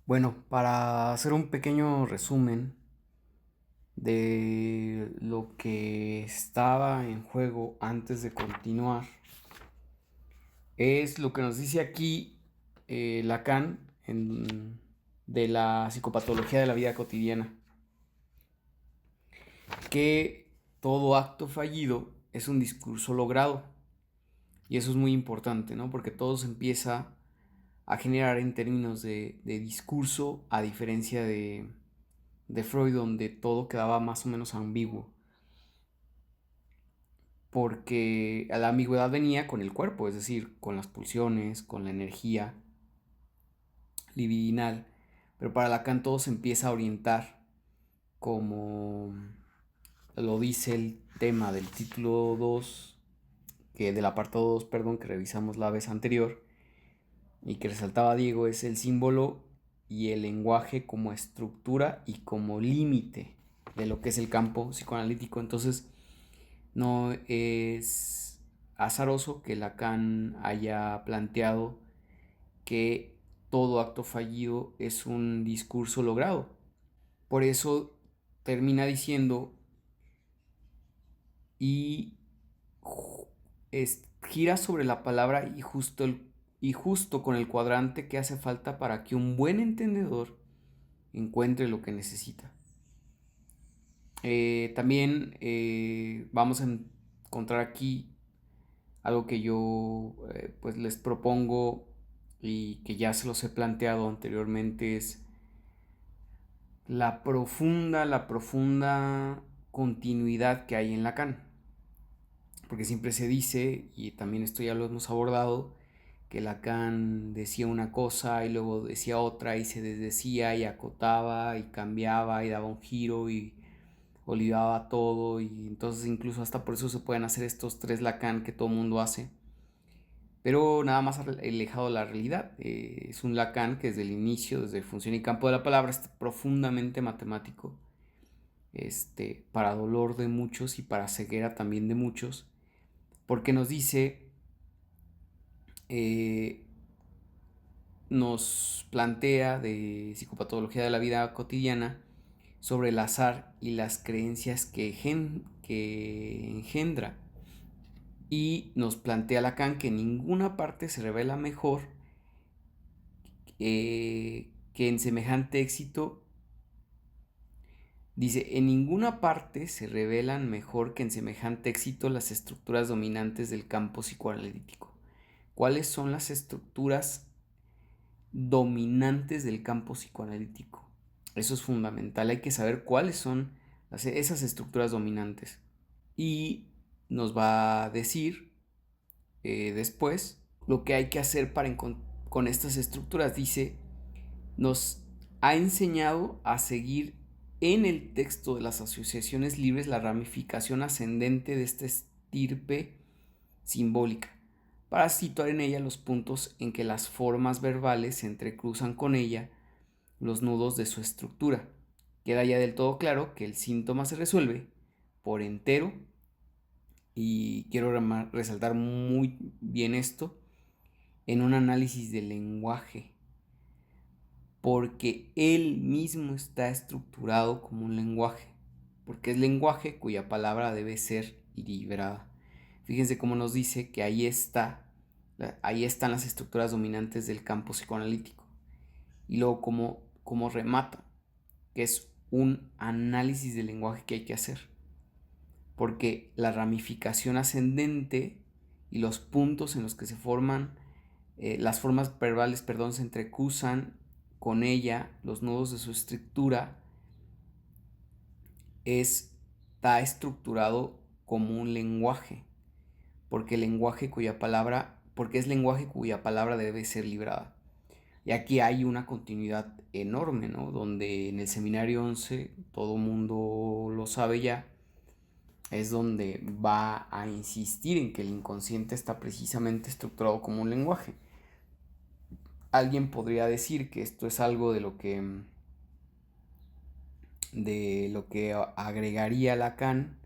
Bueno, para hacer un pequeño resumen de lo que estaba en juego antes de continuar, es lo que nos dice aquí Lacan de la psicopatología de la vida cotidiana, que todo acto fallido es un discurso logrado. Y eso es muy importante, ¿no? Porque todo se empieza a generar en términos de discurso, a diferencia de Freud, donde todo quedaba más o menos ambiguo, porque la ambigüedad venía con el cuerpo, es decir, con las pulsiones, con la energía libidinal, pero para Lacan todo se empieza a orientar como lo dice el tema del título 2, que del apartado 2, perdón, que revisamos la vez anterior, y que resaltaba Diego, es el símbolo y el lenguaje como estructura y como límite de lo que es el campo psicoanalítico. Entonces, no es azaroso que Lacan haya planteado que todo acto fallido es un discurso logrado. Por eso termina diciendo y gira sobre la palabra y justo con el cuadrante que hace falta para que un buen entendedor encuentre lo que necesita. También vamos a encontrar aquí algo que yo pues les propongo y que ya se los he planteado anteriormente, es la profunda continuidad que hay en Lacan. Porque siempre se dice, y también esto ya lo hemos abordado, que Lacan decía una cosa y luego decía otra y se desdecía y acotaba y cambiaba y daba un giro y olvidaba todo, y entonces incluso hasta por eso se pueden hacer estos tres Lacan que todo el mundo hace, pero nada más alejado de la realidad. Es un Lacan que desde el inicio, desde función y campo de la palabra, es profundamente matemático, para dolor de muchos y para ceguera también de muchos, porque nos dice, eh, nos plantea de psicopatología de la vida cotidiana sobre el azar y las creencias que engendra. Y nos plantea Lacan que en ninguna parte se revela mejor que en semejante éxito. Dice, en ninguna parte se revelan mejor que en semejante éxito las estructuras dominantes del campo psicoanalítico. ¿Cuáles son las estructuras dominantes del campo psicoanalítico? Eso es fundamental, hay que saber cuáles son esas estructuras dominantes. Y nos va a decir después lo que hay que hacer con estas estructuras. Dice, nos ha enseñado a seguir en el texto de las asociaciones libres la ramificación ascendente de esta estirpe simbólica, para situar en ella los puntos en que las formas verbales se entrecruzan con ella, los nudos de su estructura. Queda ya del todo claro que el síntoma se resuelve por entero, y quiero resaltar muy bien esto, en un análisis del lenguaje, porque él mismo está estructurado como un lenguaje, porque es lenguaje cuya palabra debe ser liberada. Fíjense cómo nos dice que ahí están las estructuras dominantes del campo psicoanalítico. Y luego como remata, que es un análisis del lenguaje que hay que hacer, porque la ramificación ascendente y los puntos en los que se forman, las formas verbales, perdón, se entrecruzan con ella, los nudos de su estructura, está estructurado como un lenguaje, porque es lenguaje cuya palabra debe ser librada. Y aquí hay una continuidad enorme, ¿no? Donde en el seminario 11, todo mundo lo sabe ya, es donde va a insistir en que el inconsciente está precisamente estructurado como un lenguaje. Alguien podría decir que esto es algo de lo que agregaría Lacan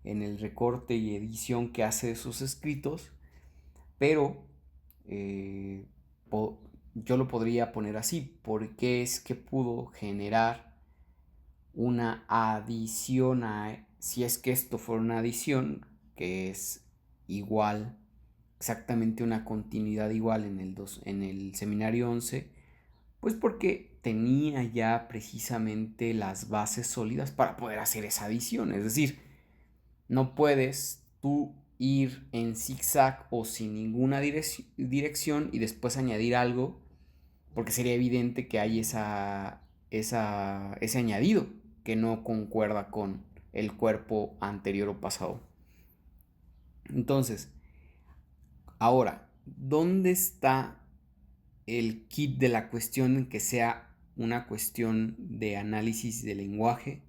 en el recorte y edición que hace de sus escritos, pero eh, yo lo podría poner así: ¿por qué es que pudo generar una adición si es que esto fuera una adición, que es igual, exactamente una continuidad igual en el seminario 11? Pues porque tenía ya precisamente las bases sólidas para poder hacer esa adición. Es decir, no puedes tú ir en zigzag o sin ninguna dirección y después añadir algo, porque sería evidente que hay ese añadido que no concuerda con el cuerpo anterior o pasado. Entonces, ahora, ¿dónde está el kit de la cuestión en que sea una cuestión de análisis de lenguaje,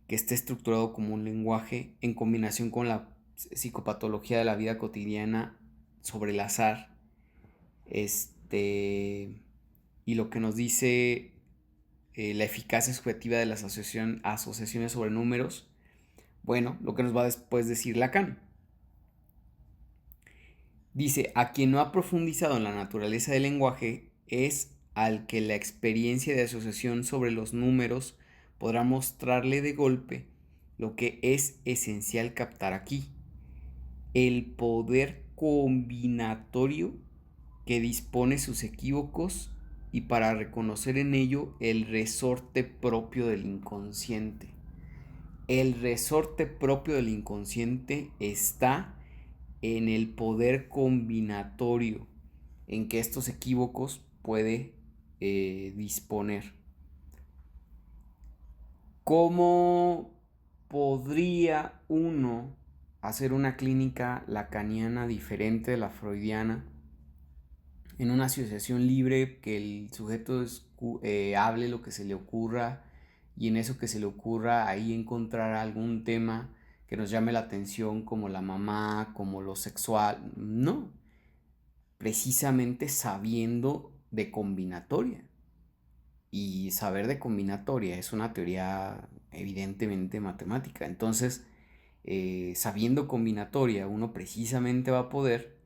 que esté estructurado como un lenguaje en combinación con la psicopatología de la vida cotidiana sobre el azar, y lo que nos dice la eficacia subjetiva de las asociaciones sobre números? Bueno, lo que nos va después decir Lacan. Dice: a quien no ha profundizado en la naturaleza del lenguaje es al que la experiencia de asociación sobre los números podrá mostrarle de golpe lo que es esencial captar aquí: el poder combinatorio que dispone sus equívocos, y para reconocer en ello el resorte propio del inconsciente. El resorte propio del inconsciente está en el poder combinatorio en que estos equívocos puede disponer. ¿Cómo podría uno hacer una clínica lacaniana diferente de la freudiana en una asociación libre, que el sujeto hable lo que se le ocurra, y en eso que se le ocurra ahí encontrar algún tema que nos llame la atención, como la mamá, como lo sexual? No, precisamente sabiendo de combinatoria. Y saber de combinatoria es una teoría evidentemente matemática. Entonces, sabiendo combinatoria, uno precisamente va a poder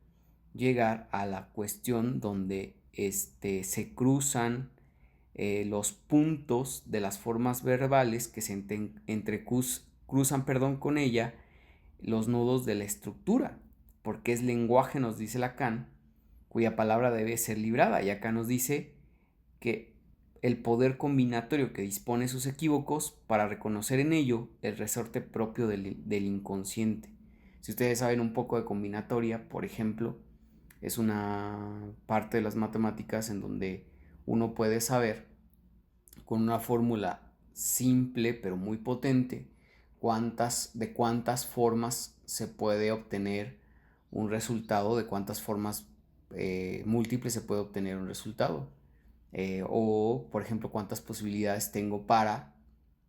llegar a la cuestión donde se cruzan los puntos de las formas verbales que se entrecruzan, con ella, los nudos de la estructura, porque es lenguaje, nos dice Lacan, cuya palabra debe ser librada. Y acá nos dice que el poder combinatorio que dispone sus equívocos para reconocer en ello el resorte propio del inconsciente. Si ustedes saben un poco de combinatoria, por ejemplo, es una parte de las matemáticas en donde uno puede saber con una fórmula simple pero muy potente de cuántas formas se puede obtener un resultado, de cuántas formas múltiples se puede obtener un resultado. O, por ejemplo, cuántas posibilidades tengo para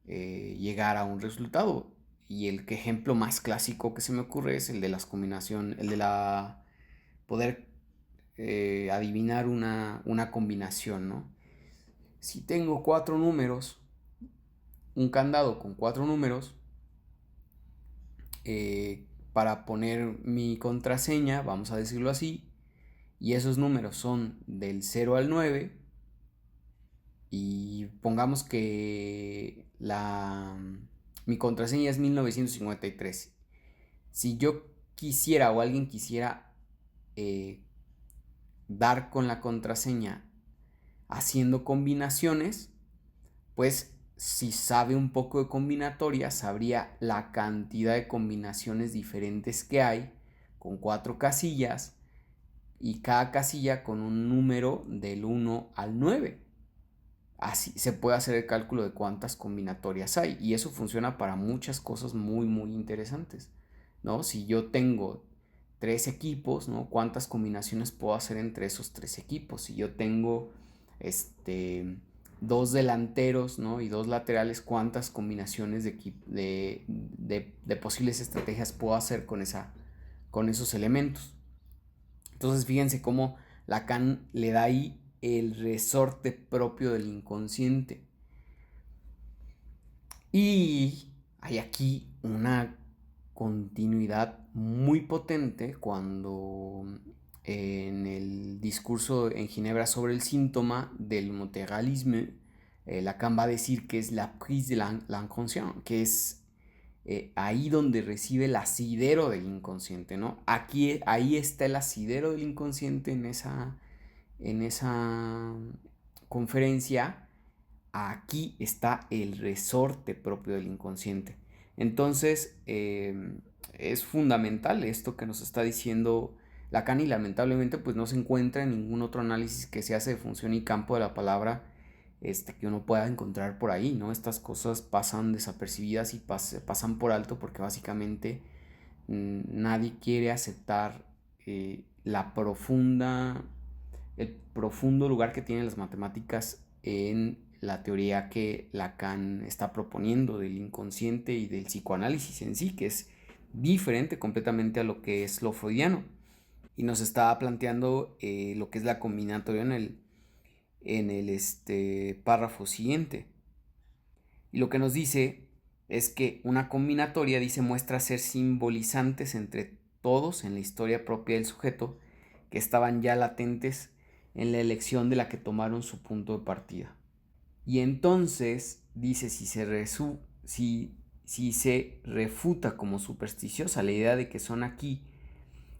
llegar a un resultado. Y el ejemplo más clásico que se me ocurre es el de las combinaciones, el de la poder adivinar una combinación, ¿no? Si tengo cuatro números, un candado con cuatro números, para poner mi contraseña, vamos a decirlo así, y esos números son del 0 al 9, y pongamos que mi contraseña es 1953. Si yo quisiera, o alguien quisiera, eh, dar con la contraseña haciendo combinaciones, pues si sabe un poco de combinatoria, sabría la cantidad de combinaciones diferentes que hay con cuatro casillas, y cada casilla con un número del 1 al 9. Así se puede hacer el cálculo de cuántas combinatorias hay, y eso funciona para muchas cosas muy muy interesantes, ¿no? Si yo tengo tres equipos, ¿no? ¿Cuántas combinaciones puedo hacer entre esos tres equipos? Si yo tengo dos delanteros, ¿no? Y dos laterales, ¿cuántas combinaciones de posibles estrategias puedo hacer con esos elementos? Entonces fíjense cómo Lacan le da ahí el resorte propio del inconsciente. Y hay aquí una continuidad muy potente cuando en el discurso en Ginebra sobre el síntoma del matérialisme, Lacan va a decir que es la prise de l'inconscient, que es ahí donde recibe el asidero del inconsciente, ¿no? Ahí está el asidero del inconsciente en esa conferencia. Aquí está el resorte propio del inconsciente. Entonces, es fundamental esto que nos está diciendo Lacan, y lamentablemente pues no se encuentra en ningún otro análisis que se hace de función y campo de la palabra, que uno pueda encontrar por ahí, ¿no? Estas cosas pasan desapercibidas y pasan por alto porque básicamente nadie quiere aceptar el profundo lugar que tienen las matemáticas en la teoría que Lacan está proponiendo del inconsciente y del psicoanálisis en sí, que es diferente completamente a lo que es lo freudiano. Y nos está planteando lo que es la combinatoria en el párrafo siguiente. Y lo que nos dice es que una combinatoria, dice, muestra ser simbolizantes entre todos en la historia propia del sujeto, que estaban ya latentes en la elección de la que tomaron su punto de partida. Y entonces dice, si se refuta como supersticiosa la idea de que son aquí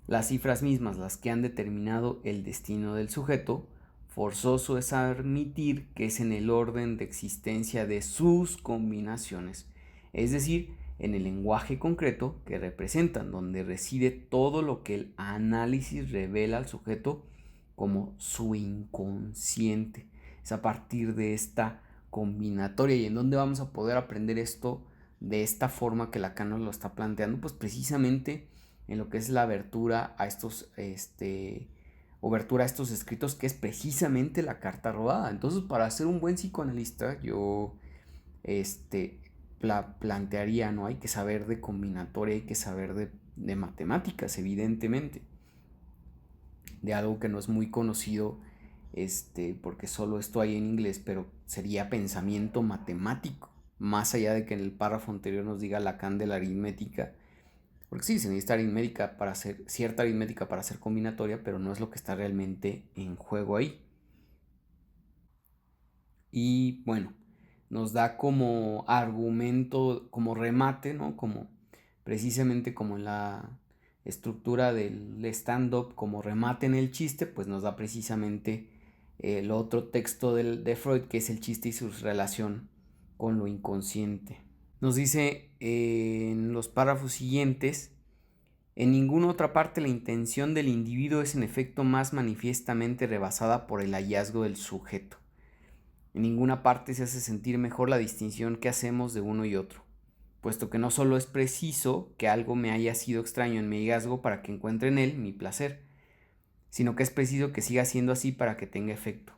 las cifras mismas las que han determinado el destino del sujeto, forzoso es admitir que es en el orden de existencia de sus combinaciones, es decir, en el lenguaje concreto que representan, donde reside todo lo que el análisis revela al sujeto como su inconsciente. Es a partir de esta combinatoria. ¿Y en dónde vamos a poder aprender esto de esta forma que Lacan nos lo está planteando? Pues precisamente en lo que es la abertura a estos escritos, que es precisamente la carta robada. Entonces, para ser un buen psicoanalista, yo plantearía, ¿no? Hay que saber de combinatoria, hay que saber de matemáticas, evidentemente, de algo que no es muy conocido, porque solo esto hay en inglés, pero sería pensamiento matemático, más allá de que en el párrafo anterior nos diga Lacan de la aritmética. Porque sí, se necesita aritmética para hacer cierta aritmética para hacer combinatoria, pero no es lo que está realmente en juego ahí. Y bueno, nos da como argumento, como remate, ¿no? Como precisamente como en la estructura del stand-up, como remate en el chiste, pues nos da precisamente el otro texto de Freud, que es el chiste y su relación con lo inconsciente. Nos dice en los párrafos siguientes: en ninguna otra parte la intención del individuo es en efecto más manifiestamente rebasada por el hallazgo del sujeto. En ninguna parte se hace sentir mejor la distinción que hacemos de uno y otro, puesto que no solo es preciso que algo me haya sido extraño en mi hallazgo para que encuentre en él mi placer, sino que es preciso que siga siendo así para que tenga efecto.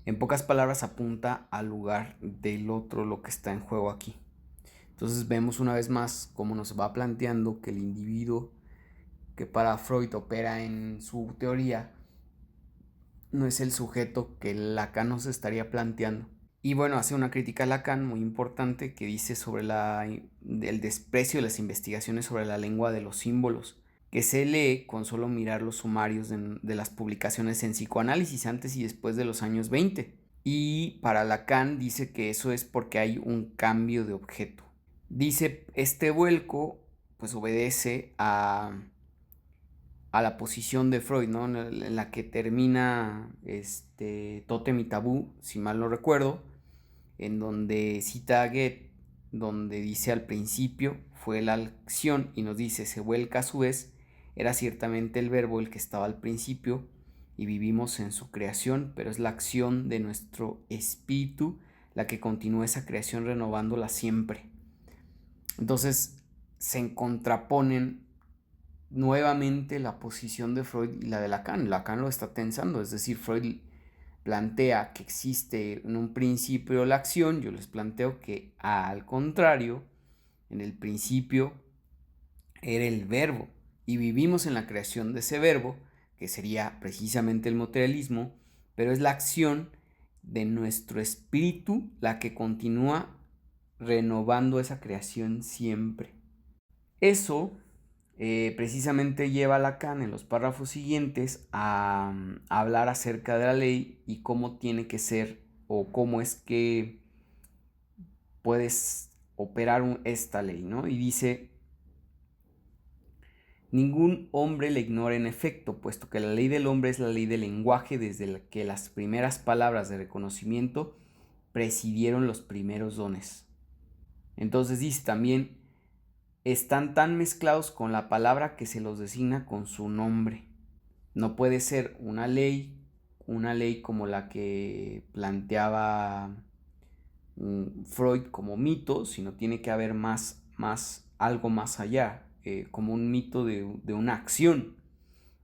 En pocas palabras, apunta al lugar del otro lo que está en juego aquí. Entonces vemos una vez más cómo nos va planteando que el individuo que para Freud opera en su teoría no es el sujeto que Lacan nos estaría planteando. Y bueno, hace una crítica a Lacan muy importante que dice sobre el desprecio de las investigaciones sobre la lengua de los símbolos, que se lee con solo mirar los sumarios de las publicaciones en psicoanálisis antes y después de los años 20. Y para Lacan dice que eso es porque hay un cambio de objeto. Dice, este vuelco pues obedece a la posición de Freud, ¿no? En la que termina Tótem y Tabú, si mal no recuerdo, en donde cita a Goethe, donde dice al principio fue la acción, y nos dice se vuelca a su vez, era ciertamente el verbo el que estaba al principio y vivimos en su creación, pero es la acción de nuestro espíritu la que continúa esa creación renovándola siempre. Entonces se contraponen nuevamente la posición de Freud y la de Lacan. Lacan lo está tensando, es decir, Freud plantea que existe en un principio la acción, yo les planteo que al contrario, en el principio era el verbo y vivimos en la creación de ese verbo, que sería precisamente el materialismo, pero es la acción de nuestro espíritu la que continúa renovando esa creación siempre. Eso precisamente lleva a Lacan en los párrafos siguientes a hablar acerca de la ley y cómo tiene que ser o cómo es que puedes operar esta ley, ¿no? Y dice: ningún hombre la ignora en efecto, puesto que la ley del hombre es la ley del lenguaje desde que las primeras palabras de reconocimiento presidieron los primeros dones. Entonces dice también: están tan mezclados con la palabra que se los designa con su nombre. No puede ser una ley como la que planteaba Freud como mito, sino tiene que haber algo más allá, como un mito de una acción,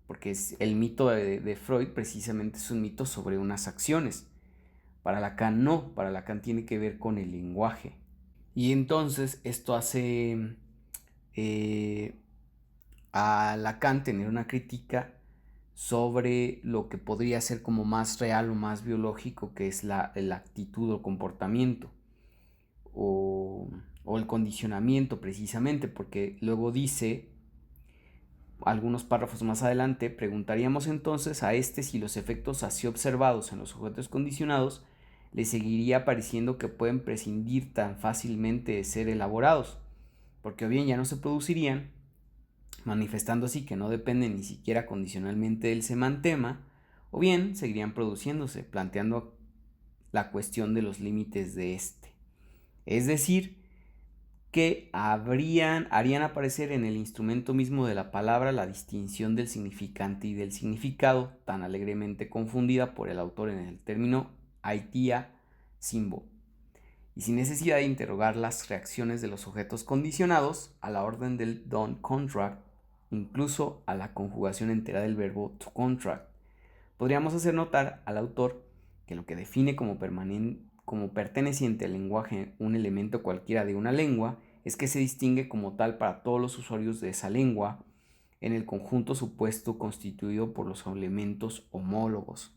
porque el mito de Freud precisamente es un mito sobre unas acciones. Para Lacan no, para Lacan tiene que ver con el lenguaje. Y entonces esto hace eh, a Lacan tener una crítica sobre lo que podría ser como más real o más biológico, que es la actitud o comportamiento o, o el condicionamiento precisamente, porque luego dice, algunos párrafos más adelante, preguntaríamos entonces a este si los efectos así observados en los objetos condicionados le seguiría pareciendo que pueden prescindir tan fácilmente de ser elaborados, porque o bien ya no se producirían, manifestando así que no dependen ni siquiera condicionalmente del semantema, o bien seguirían produciéndose, planteando la cuestión de los límites de este. Es decir, que harían aparecer en el instrumento mismo de la palabra la distinción del significante y del significado, tan alegremente confundida por el autor en el término aitia simbo, y sin necesidad de interrogar las reacciones de los objetos condicionados a la orden del don't contract, incluso a la conjugación entera del verbo to contract. Podríamos hacer notar al autor que lo que define como perteneciente al lenguaje un elemento cualquiera de una lengua es que se distingue como tal para todos los usuarios de esa lengua en el conjunto supuesto constituido por los elementos homólogos.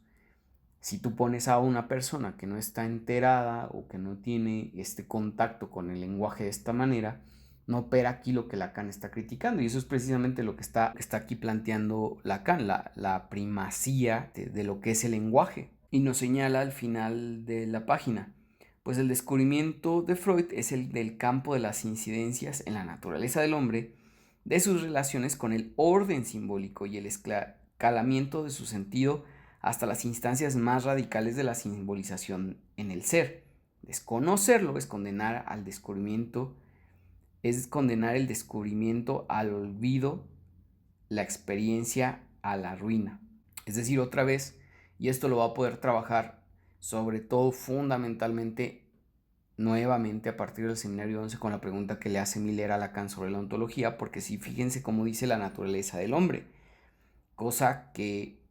Si tú pones a una persona que no está enterada o que no tiene este contacto con el lenguaje de esta manera, no opera aquí lo que Lacan está criticando, y eso es precisamente lo que está aquí planteando Lacan, la primacía de lo que es el lenguaje. Y nos señala al final de la página: pues el descubrimiento de Freud es el del campo de las incidencias en la naturaleza del hombre, de sus relaciones con el orden simbólico y el escalamiento de su sentido hasta las instancias más radicales de la simbolización en el ser. Desconocerlo es condenar al descubrimiento, es condenar el descubrimiento al olvido, la experiencia a la ruina. Es decir, otra vez, y esto lo va a poder trabajar sobre todo fundamentalmente nuevamente a partir del seminario 11 con la pregunta que le hace Miller a Lacan sobre la ontología, porque si fíjense cómo dice la naturaleza del hombre, cosa que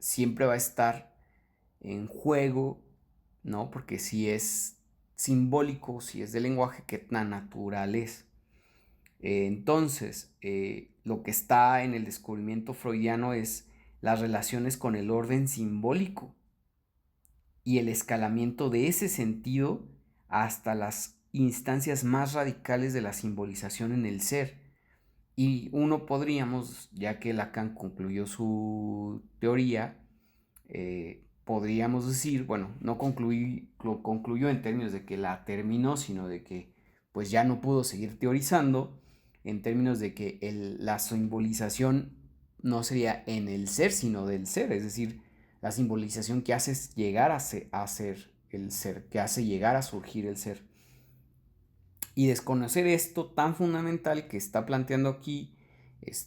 siempre va a estar en juego, ¿no? Porque si es simbólico, si es de lenguaje, qué tan natural es. Entonces, lo que está en el descubrimiento freudiano es las relaciones con el orden simbólico y el escalamiento de ese sentido hasta las instancias más radicales de la simbolización en el ser. Y uno podríamos, ya que Lacan concluyó su teoría, podríamos decir, bueno, no concluyó en términos de que la terminó, sino de que pues ya no pudo seguir teorizando, en términos de que la simbolización no sería en el ser, sino del ser, es decir, la simbolización que hace llegar a ser el ser, que hace llegar a surgir el ser. Y desconocer esto tan fundamental que está planteando aquí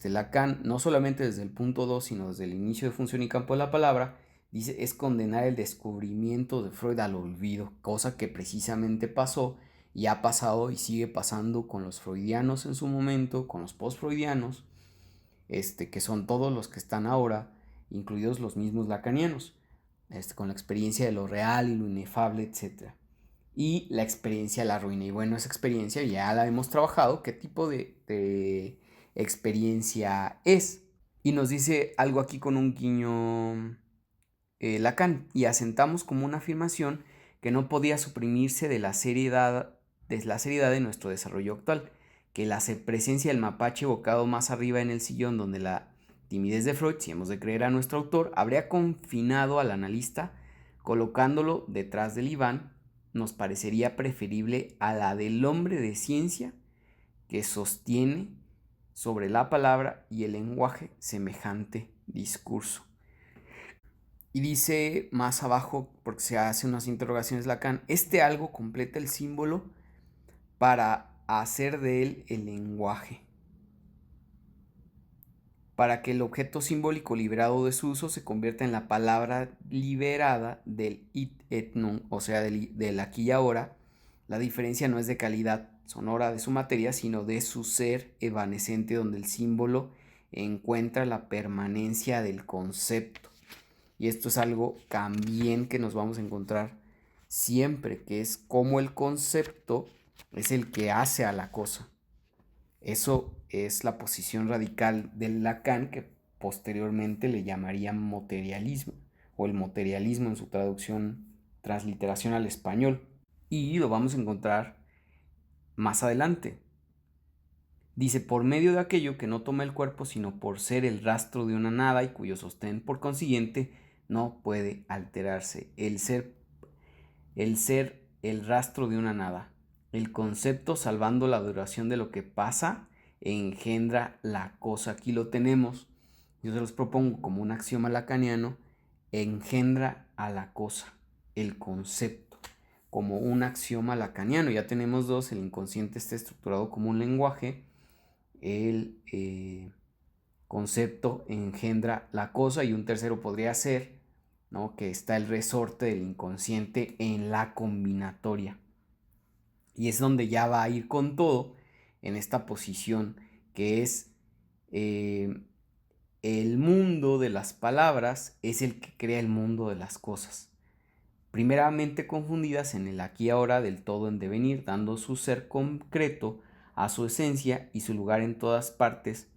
Lacan, no solamente desde el punto 2, sino desde el inicio de Función y Campo de la Palabra, dice, es condenar el descubrimiento de Freud al olvido, cosa que precisamente pasó y ha pasado y sigue pasando con los freudianos en su momento, con los post-freudianos, que son todos los que están ahora, incluidos los mismos lacanianos, con la experiencia de lo real y lo inefable, etc. Y la experiencia de la ruina. Y bueno, esa experiencia ya la hemos trabajado, qué tipo de experiencia es. Y nos dice algo aquí con un guiño Lacan, y asentamos como una afirmación que no podía suprimirse de la seriedad de nuestro desarrollo actual, que la presencia del mapache bocado más arriba en el sillón, donde la timidez de Freud, si hemos de creer a nuestro autor, habría confinado al analista colocándolo detrás del Iván, nos parecería preferible a la del hombre de ciencia que sostiene sobre la palabra y el lenguaje semejante discurso. Y dice más abajo, porque se hace unas interrogaciones Lacan, este algo completa el símbolo para hacer de él el lenguaje, para que el objeto simbólico liberado de su uso se convierta en la palabra liberada del it et nun, o sea, del aquí y ahora. La diferencia no es de calidad sonora de su materia, sino de su ser evanescente, donde el símbolo encuentra la permanencia del concepto. Y esto es algo también que nos vamos a encontrar siempre, que es cómo el concepto es el que hace a la cosa. Eso es la posición radical del Lacan, que posteriormente le llamaría materialismo, o el materialismo en su traducción, transliteración al español. Y lo vamos a encontrar más adelante. Dice, por medio de aquello que no toma el cuerpo, sino por ser el rastro de una nada y cuyo sostén, por consiguiente, no puede alterarse. El ser, el rastro de una nada. El concepto, salvando la duración de lo que pasa, engendra la cosa. Aquí lo tenemos. Yo se los propongo como un axioma lacaniano. Engendra a la cosa. El concepto. Como un axioma lacaniano. Ya tenemos dos. El inconsciente está estructurado como un lenguaje. El concepto engendra la cosa. Y un tercero podría ser, ¿no?, que está el resorte del inconsciente en la combinatoria. Y es donde ya va a ir con todo en esta posición que es el mundo de las palabras es el que crea el mundo de las cosas. Primeramente confundidas en el aquí y ahora del todo en devenir, dando su ser concreto a su esencia y su lugar en todas partes,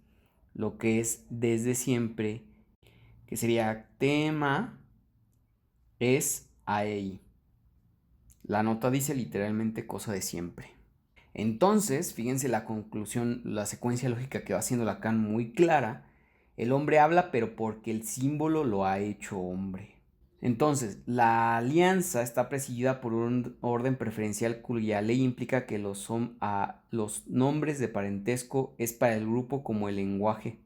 lo que es desde siempre, que sería tema, es ahí. La nota dice literalmente cosa de siempre. Entonces, fíjense la conclusión, la secuencia lógica que va haciendo Lacan muy clara. El hombre habla, pero porque el símbolo lo ha hecho hombre. Entonces, la alianza está presidida por un orden preferencial cuya ley implica que los nombres de parentesco es para el grupo como el lenguaje,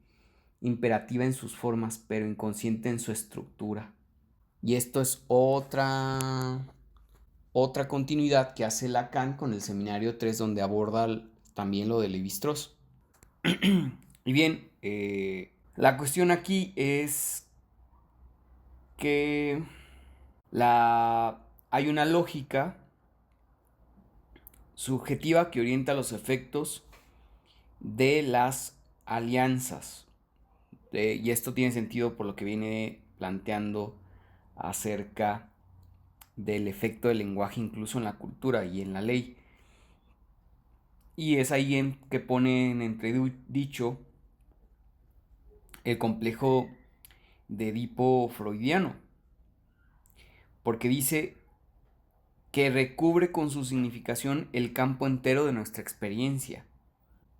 imperativa en sus formas, pero inconsciente en su estructura. Y esto es otra continuidad que hace Lacan con el seminario 3, donde aborda también lo de Lévi-Strauss. Y bien, la cuestión aquí es que hay una lógica subjetiva que orienta los efectos de las alianzas. Y esto tiene sentido por lo que viene planteando acerca del efecto del lenguaje incluso en la cultura y en la ley. Y es ahí en que pone en entredicho el complejo de Edipo freudiano, porque dice que recubre con su significación el campo entero de nuestra experiencia.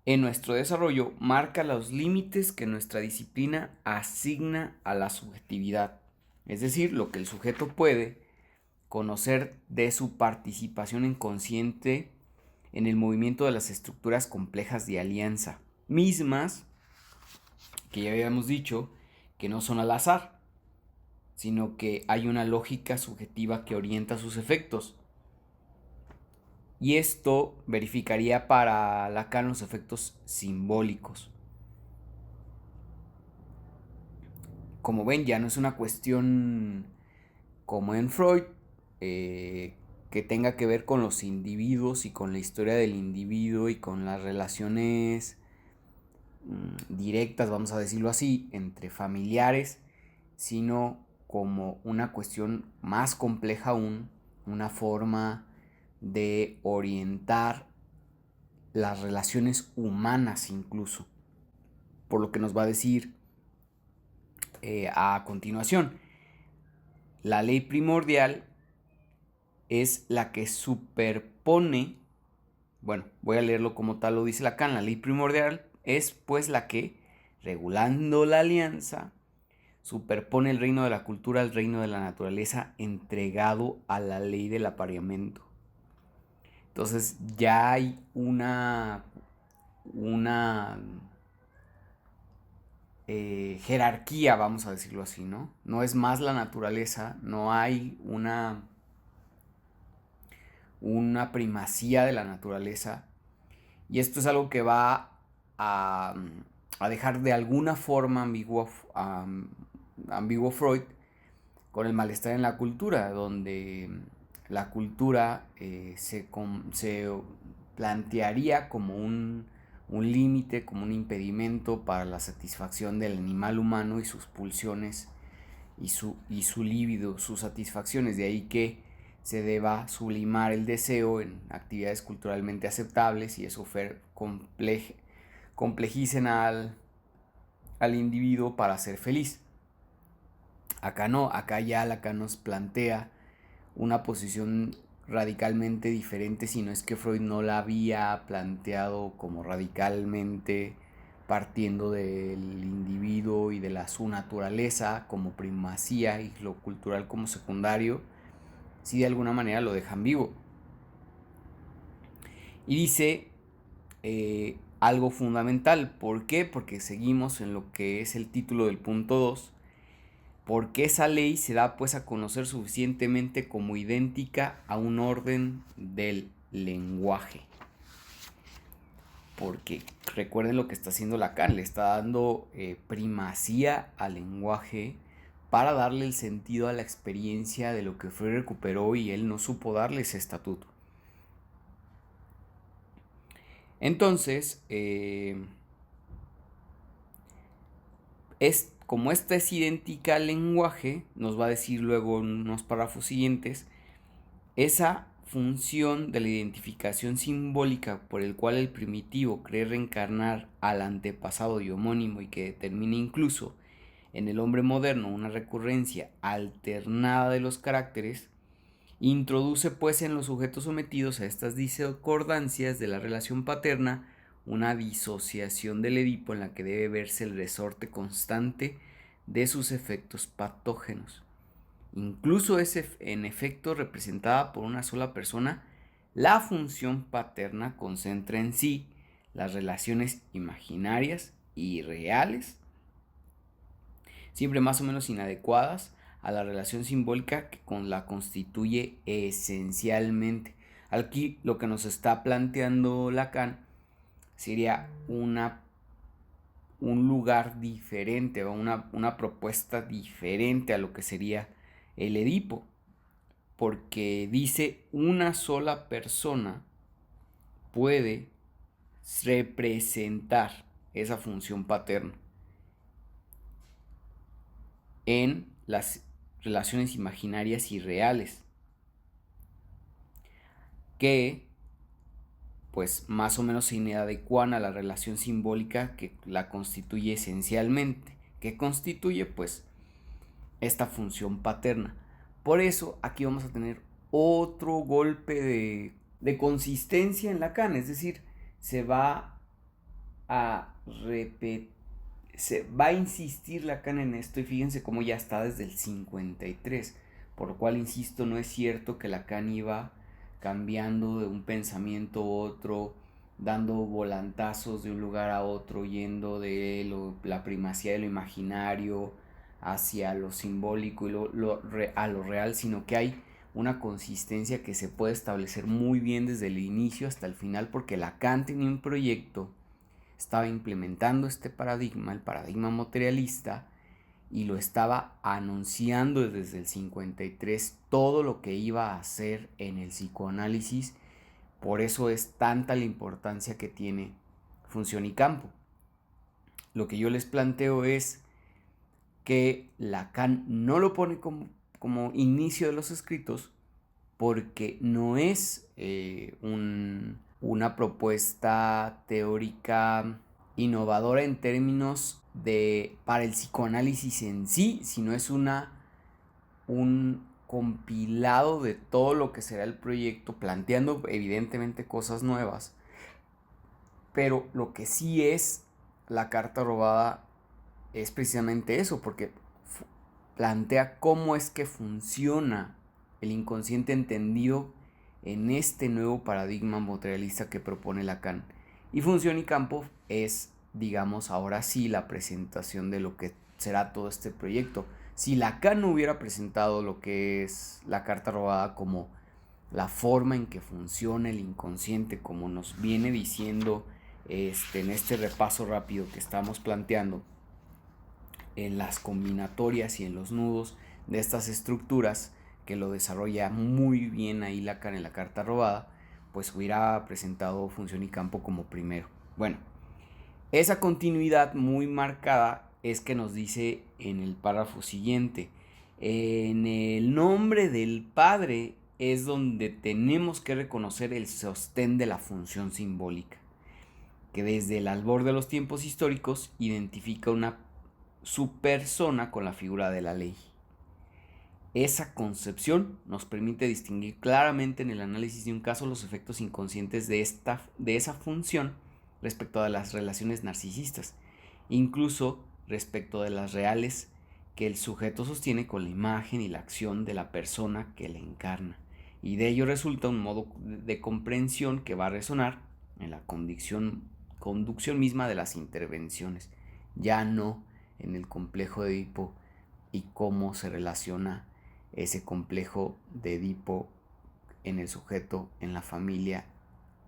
En nuestro desarrollo marca los límites que nuestra disciplina asigna a la subjetividad, es decir, lo que el sujeto puede conocer de su participación inconsciente en el movimiento de las estructuras complejas de alianza, mismas que ya habíamos dicho que no son al azar, sino que hay una lógica subjetiva que orienta sus efectos. Y esto verificaría para Lacan los efectos simbólicos. Como ven, ya no es una cuestión como en Freud, que tenga que ver con los individuos y con la historia del individuo y con las relaciones directas, vamos a decirlo así, entre familiares, sino como una cuestión más compleja aún, una forma de orientar las relaciones humanas incluso, por lo que nos va a decir a continuación. La ley primordial es la que superpone Bueno, voy a leerlo como tal lo dice Lacan. La ley primordial es pues la que, regulando la alianza, superpone el reino de la cultura al reino de la naturaleza entregado a la ley del apareamiento. Entonces ya hay una jerarquía, vamos a decirlo así, ¿no? No es más la naturaleza, no hay una primacía de la naturaleza. Y esto es algo que va a, a dejar de alguna forma ambiguo Freud con el malestar en la cultura, donde la cultura se plantearía como un límite, como un impedimento para la satisfacción del animal humano y sus pulsiones y su líbido, sus satisfacciones. De ahí que se deba sublimar el deseo en actividades culturalmente aceptables y eso complejicen al individuo para ser feliz. Acá no, acá ya Lacan nos plantea una posición radicalmente diferente, si no es que Freud no la había planteado como radicalmente partiendo del individuo y de su naturaleza como primacía y lo cultural como secundario, si de alguna manera lo dejan vivo. Y dice algo fundamental, ¿por qué? Porque seguimos en lo que es el título del punto 2, porque esa ley se da pues a conocer suficientemente como idéntica a un orden del lenguaje. Porque recuerden lo que está haciendo Lacan, le está dando primacía al lenguaje para darle el sentido a la experiencia de lo que Freud recuperó y él no supo darle ese estatuto. Entonces, como esta es idéntica al lenguaje, nos va a decir luego en unos párrafos siguientes, esa función de la identificación simbólica por el cual el primitivo cree reencarnar al antepasado y homónimo y que determina incluso en el hombre moderno una recurrencia alternada de los caracteres, introduce pues en los sujetos sometidos a estas discordancias de la relación paterna una disociación del Edipo en la que debe verse el resorte constante de sus efectos patógenos. Incluso es en efecto representada por una sola persona, la función paterna concentra en sí las relaciones imaginarias y reales, siempre más o menos inadecuadas a la relación simbólica que la constituye esencialmente. Aquí lo que nos está planteando Lacan sería un lugar diferente, una propuesta diferente a lo que sería el Edipo, porque dice una sola persona puede representar esa función paterna en las relaciones imaginarias y reales, que pues más o menos se inadecuan a la relación simbólica que la constituye esencialmente, que constituye pues esta función paterna. Por eso aquí vamos a tener otro golpe de consistencia en Lacan, es decir, se va a repetir, se va a insistir Lacan en esto y fíjense cómo ya está desde el 53, por lo cual insisto, no es cierto que Lacan iba cambiando de un pensamiento a otro, dando volantazos de un lugar a otro, yendo de la primacía de lo imaginario hacia lo simbólico y a lo real, sino que hay una consistencia que se puede establecer muy bien desde el inicio hasta el final, porque Lacan tenía un proyecto, estaba implementando este paradigma, el paradigma materialista, y lo estaba anunciando desde el 53 todo lo que iba a hacer en el psicoanálisis. Por eso es tanta la importancia que tiene función y campo. Lo que yo les planteo es que Lacan no lo pone como inicio de los escritos porque no es una propuesta teórica innovadora en términos para el psicoanálisis en sí, sino es un compilado de todo lo que será el proyecto, planteando evidentemente cosas nuevas, pero lo que sí es la carta robada es precisamente eso, porque plantea cómo es que funciona el inconsciente entendido en este nuevo paradigma materialista que propone Lacan. Y Función y Campo es, digamos, ahora sí la presentación de lo que será todo este proyecto. Si Lacan no hubiera presentado lo que es la carta robada como la forma en que funciona el inconsciente, como nos viene diciendo en este repaso rápido que estamos planteando, en las combinatorias y en los nudos de estas estructuras, que lo desarrolla muy bien ahí Lacan en la carta robada, pues hubiera presentado Función y Campo como primero. Bueno, esa continuidad muy marcada es que nos dice en el párrafo siguiente: en el nombre del Padre es donde tenemos que reconocer el sostén de la función simbólica, que desde el albor de los tiempos históricos identifica su persona con la figura de la ley. Esa concepción nos permite distinguir claramente en el análisis de un caso los efectos inconscientes de esa función respecto a las relaciones narcisistas, incluso respecto de las reales que el sujeto sostiene con la imagen y la acción de la persona que le encarna. Y de ello resulta un modo de comprensión que va a resonar en la conducción misma de las intervenciones, ya no en el complejo de Edipo y cómo se relaciona ese complejo de Edipo en el sujeto, en la familia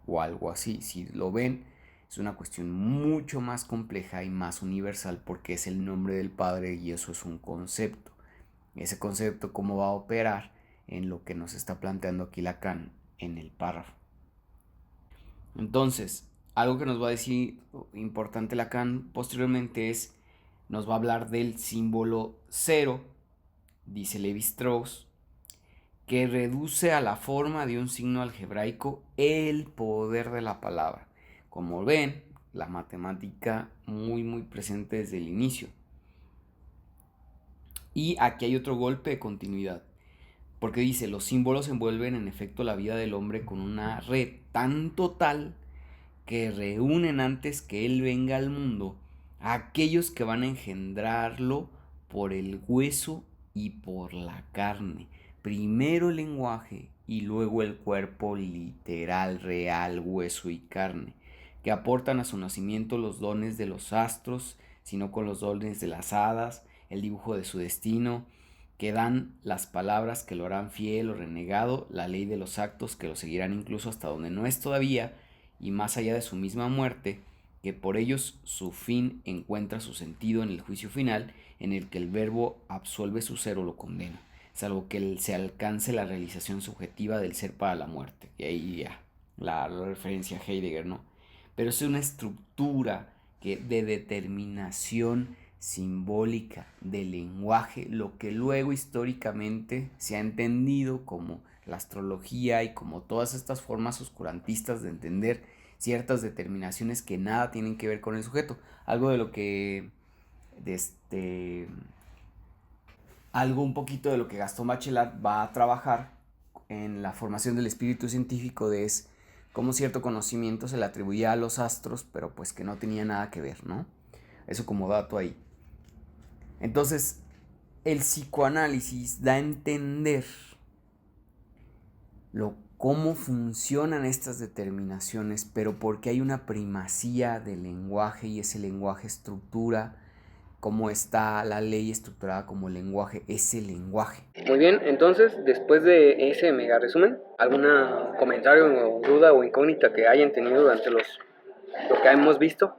o algo así. Si lo ven, es una cuestión mucho más compleja y más universal, porque es el nombre del Padre y eso es un concepto. Ese concepto, cómo va a operar en lo que nos está planteando aquí Lacan en el párrafo. Entonces, algo que nos va a decir importante Lacan posteriormente es, nos va a hablar del símbolo cero, dice Levi-Strauss, que reduce a la forma de un signo algebraico el poder de la palabra. Como ven, la matemática muy presente desde el inicio. Y aquí hay otro golpe de continuidad, porque dice, los símbolos envuelven en efecto la vida del hombre con una red tan total que reúnen antes que él venga al mundo a aquellos que van a engendrarlo por el hueso y por la carne. Primero el lenguaje y luego el cuerpo literal, real, hueso y carne, que aportan a su nacimiento los dones de los astros, sino con los dones de las hadas, el dibujo de su destino, que dan las palabras que lo harán fiel o renegado, la ley de los actos que lo seguirán incluso hasta donde no es todavía, y más allá de su misma muerte, que por ellos su fin encuentra su sentido en el juicio final, en el que el verbo absolve su ser o lo condena, salvo que se alcance la realización subjetiva del ser para la muerte. Y ahí ya, la referencia a Heidegger, ¿no? Pero es una estructura de determinación simbólica del lenguaje, lo que luego históricamente se ha entendido como la astrología y como todas estas formas oscurantistas de entender ciertas determinaciones que nada tienen que ver con el sujeto. Algo de lo que algo un poquito de lo que Gastón Bachelard va a trabajar en la formación del espíritu científico es cómo cierto conocimiento se le atribuía a los astros, pero pues que no tenía nada que ver, ¿no? Eso como dato ahí. Entonces, el psicoanálisis da a entender cómo funcionan estas determinaciones, pero porque hay una primacía del lenguaje y ese lenguaje estructura, cómo está la ley estructurada como lenguaje, ese lenguaje. Muy bien, entonces, después de ese mega resumen, ¿algún comentario o duda o incógnita que hayan tenido durante lo que hemos visto?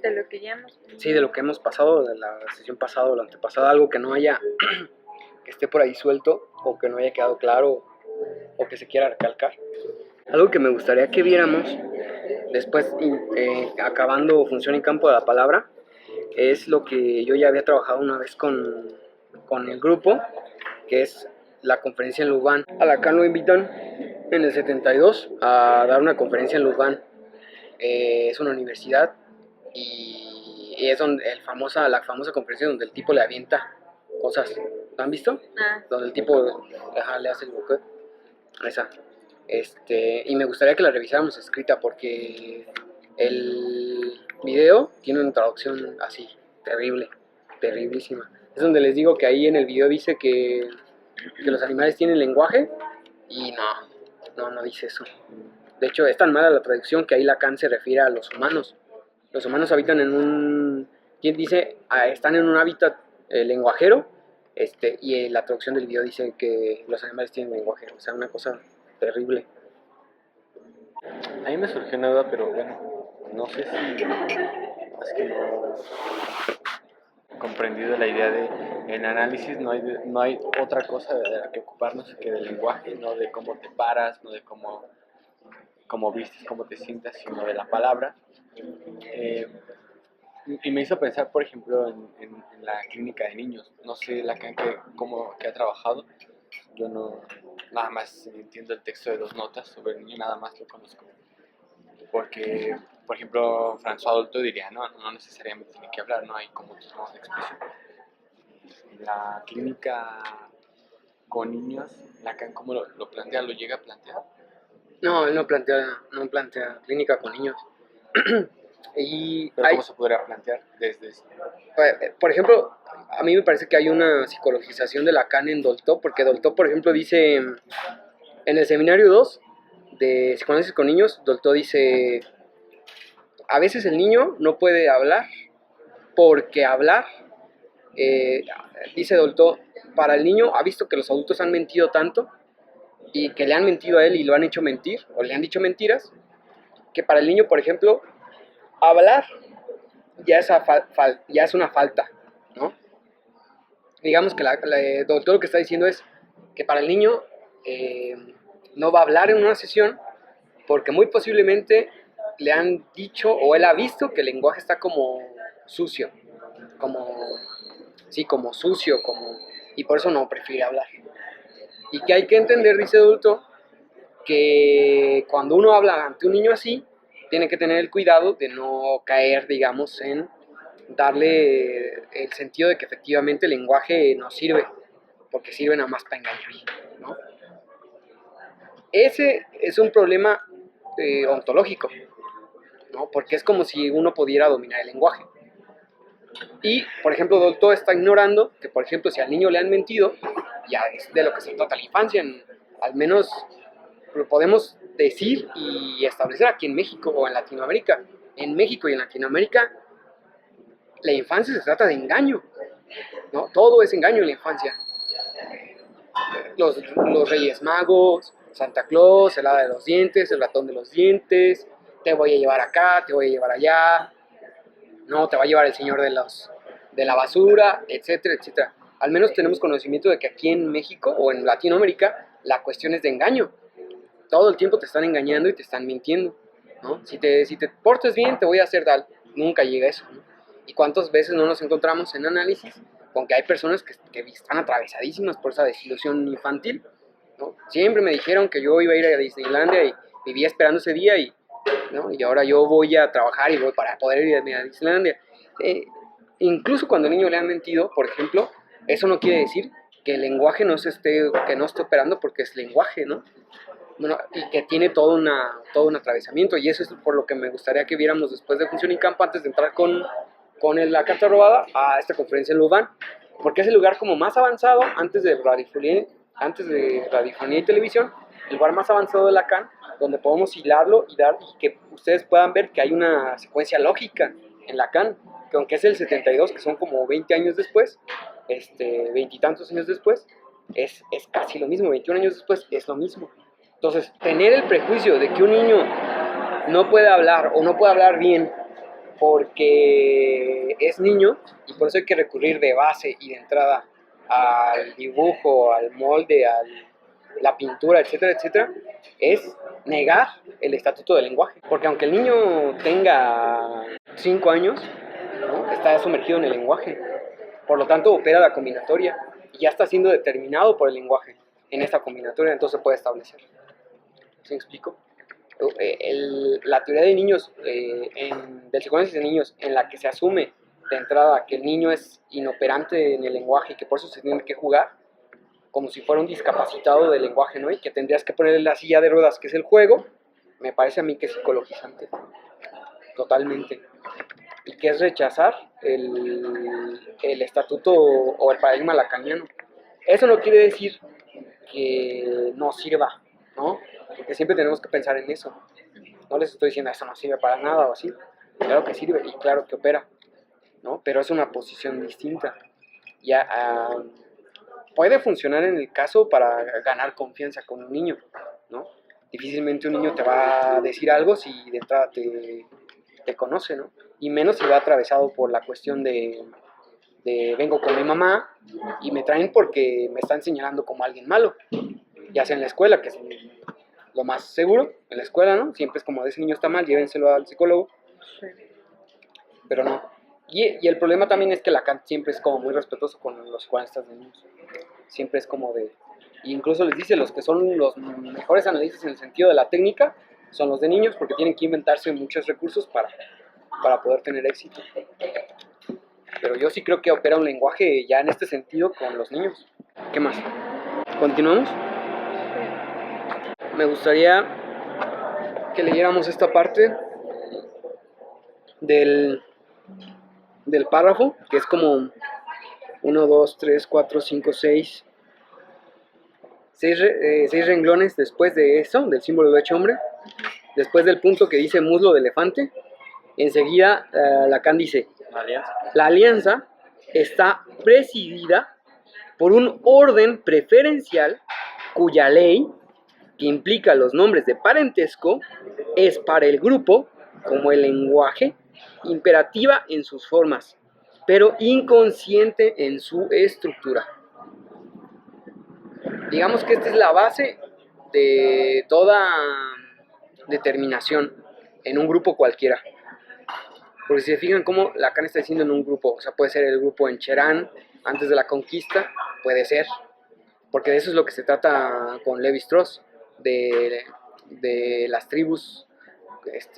De lo que ya hemos visto. Sí, de lo que hemos pasado, de la sesión pasada o la antepasada, algo que no haya, que esté por ahí suelto o que no haya quedado claro o que se quiera recalcar. Algo que me gustaría que viéramos después, acabando Función y Campo de la Palabra, es lo que yo ya había trabajado una vez con el grupo, que es la conferencia en Lugano. A Lacan lo invitan en el 72 a dar una conferencia en Lugano. Es una universidad y es donde la famosa conferencia donde el tipo le avienta cosas ¿La han visto? Ah, Donde el tipo le hace el buque. Esa. Y me gustaría que la revisáramos escrita porque el video tiene una traducción así, terrible, terriblísima. Es donde les digo que ahí en el video dice que los animales tienen lenguaje y no dice eso. De hecho, es tan mala la traducción que ahí Lacan se refiere a los humanos. Los humanos habitan en un... ¿Quién dice? Están en un hábitat lenguajero, y la traducción del video dice que los animales tienen lenguaje. O sea, una cosa terrible. A mí me surgió una duda, pero bueno, no sé si es que no he comprendido la idea de en análisis no hay otra cosa de la que ocuparnos que del lenguaje, no de cómo te paras, no de cómo vistes, cómo te sientas, sino de la palabra. Y me hizo pensar, por ejemplo, en la clínica de niños. No sé Lacan que ha trabajado. Yo no, nada más entiendo el texto de 2 notas sobre el niño, nada más lo conozco. Porque, por ejemplo, François Adulto diría, no necesariamente tiene que hablar, no hay como otros modos de expresión. La clínica con niños, Lacan, ¿cómo lo plantea? ¿Lo llega a plantear? No, él no plantea clínica con niños. Y Pero ¿cómo se podría plantear desde eso? por ejemplo, a mí me parece que hay una psicologización de Lacan en Dolto, porque Dolto, por ejemplo, dice en el seminario 2 de psicoanálisis con niños, Dolto dice, a veces el niño no puede hablar porque hablar, dice Dolto, para el niño ha visto que los adultos han mentido tanto y que le han mentido a él y lo han hecho mentir o le han dicho mentiras, que para el niño, por ejemplo, hablar ya es una falta, ¿no? Digamos que todo lo que está diciendo es que para el niño no va a hablar en una sesión porque muy posiblemente le han dicho o él ha visto que el lenguaje está como sucio, como sucio, y por eso no prefiere hablar. Y que hay que entender, dice adulto, que cuando uno habla ante un niño así, tiene que tener el cuidado de no caer, digamos, en darle el sentido de que efectivamente el lenguaje no sirve, porque sirve nada más para engañar, ¿no? Ese es un problema ontológico, ¿no? Porque es como si uno pudiera dominar el lenguaje. Y, por ejemplo, Dolto está ignorando que, por ejemplo, si al niño le han mentido, ya es de lo que se trata la infancia, al menos lo podemos decir y establecer aquí en México o en Latinoamérica. En México y en Latinoamérica, la infancia se trata de engaño, ¿no? Todo es engaño en la infancia. Los Reyes Magos, Santa Claus, el hada de los dientes, el ratón de los dientes, te voy a llevar acá, te voy a llevar allá, no, te va a llevar el señor de la basura, etcétera, etcétera. Al menos tenemos conocimiento de que aquí en México o en Latinoamérica la cuestión es de engaño. Todo el tiempo te están engañando y te están mintiendo, ¿no? Si te portas bien, te voy a hacer tal. Nunca llega eso, ¿no? ¿Y cuántas veces no nos encontramos en análisis con que hay personas que están atravesadísimas por esa desilusión infantil, ¿no? Siempre me dijeron que yo iba a ir a Disneylandia y vivía esperando ese día ¿no? Y ahora yo voy a trabajar y voy para poder irme a Disneylandia. Incluso cuando al niño le han mentido, por ejemplo, eso no quiere decir que el lenguaje que no esté operando porque es lenguaje, ¿no? Bueno, y que tiene todo un atravesamiento, y eso es por lo que me gustaría que viéramos después de Función en Campo, antes de entrar con la carta robada a esta conferencia en Louvain, porque es el lugar como más avanzado antes de radiofonía y televisión, el lugar más avanzado de Lacan, donde podemos hilarlo y que ustedes puedan ver que hay una secuencia lógica en Lacan, que aunque es el 72, que son como 20 años después, 20 y tantos años después, es casi lo mismo, 21 años después es lo mismo. Entonces, tener el prejuicio de que un niño no puede hablar o no puede hablar bien porque es niño, y por eso hay que recurrir de base y de entrada al dibujo, al molde, a la pintura, etcétera, etcétera, es negar el estatuto del lenguaje. Porque aunque el niño tenga 5 años, ¿no? Está sumergido en el lenguaje. Por lo tanto, opera la combinatoria y ya está siendo determinado por el lenguaje en esta combinatoria, entonces se puede establecer. ¿Sí me explico? La teoría de niños, del psicoanálisis de niños, en la que se asume de entrada que el niño es inoperante en el lenguaje y que por eso se tiene que jugar, como si fuera un discapacitado del lenguaje, ¿no? Y que tendrías que ponerle la silla de ruedas, que es el juego, me parece a mí que es psicologizante, totalmente. Y que es rechazar el estatuto o el paradigma lacaniano. Eso no quiere decir que no sirva, ¿no? Porque siempre tenemos que pensar en eso. No les estoy diciendo eso no sirve para nada o así. Claro que sirve y claro que opera, ¿no? Pero es una posición distinta. Ya puede funcionar en el caso para ganar confianza con un niño, ¿no? Difícilmente un niño te va a decir algo si de entrada te conoce, ¿no? Y menos si va atravesado por la cuestión de vengo con mi mamá y me traen porque me están señalando como alguien malo, ya sea en la escuela, que es lo más seguro, en la escuela, ¿no? Siempre es como, ese niño está mal, llévenselo al psicólogo, pero no. Y el problema también es que Lacan siempre es como muy respetuoso con los psicoanalistas de niños, siempre es como de, incluso les dice, los que son los mejores analistas en el sentido de la técnica, son los de niños, porque tienen que inventarse muchos recursos para poder tener éxito. Pero yo sí creo que opera un lenguaje ya en este sentido con los niños. ¿Qué más? ¿Continuamos? Me gustaría que leyéramos esta parte del párrafo, que es como 1, 2, 3, 4, 5, 6 renglones después de eso, del símbolo de hecho hombre, después del punto que dice muslo de elefante, enseguida Lacan dice, la alianza está presidida por un orden preferencial cuya ley, que implica los nombres de parentesco, es para el grupo, como el lenguaje, imperativa en sus formas, pero inconsciente en su estructura. Digamos que esta es la base de toda determinación en un grupo cualquiera. Porque si se fijan cómo Lacan está diciendo en un grupo, o sea, puede ser el grupo en Cherán, antes de la conquista, puede ser, porque de eso es lo que se trata con Levi-Strauss, de las tribus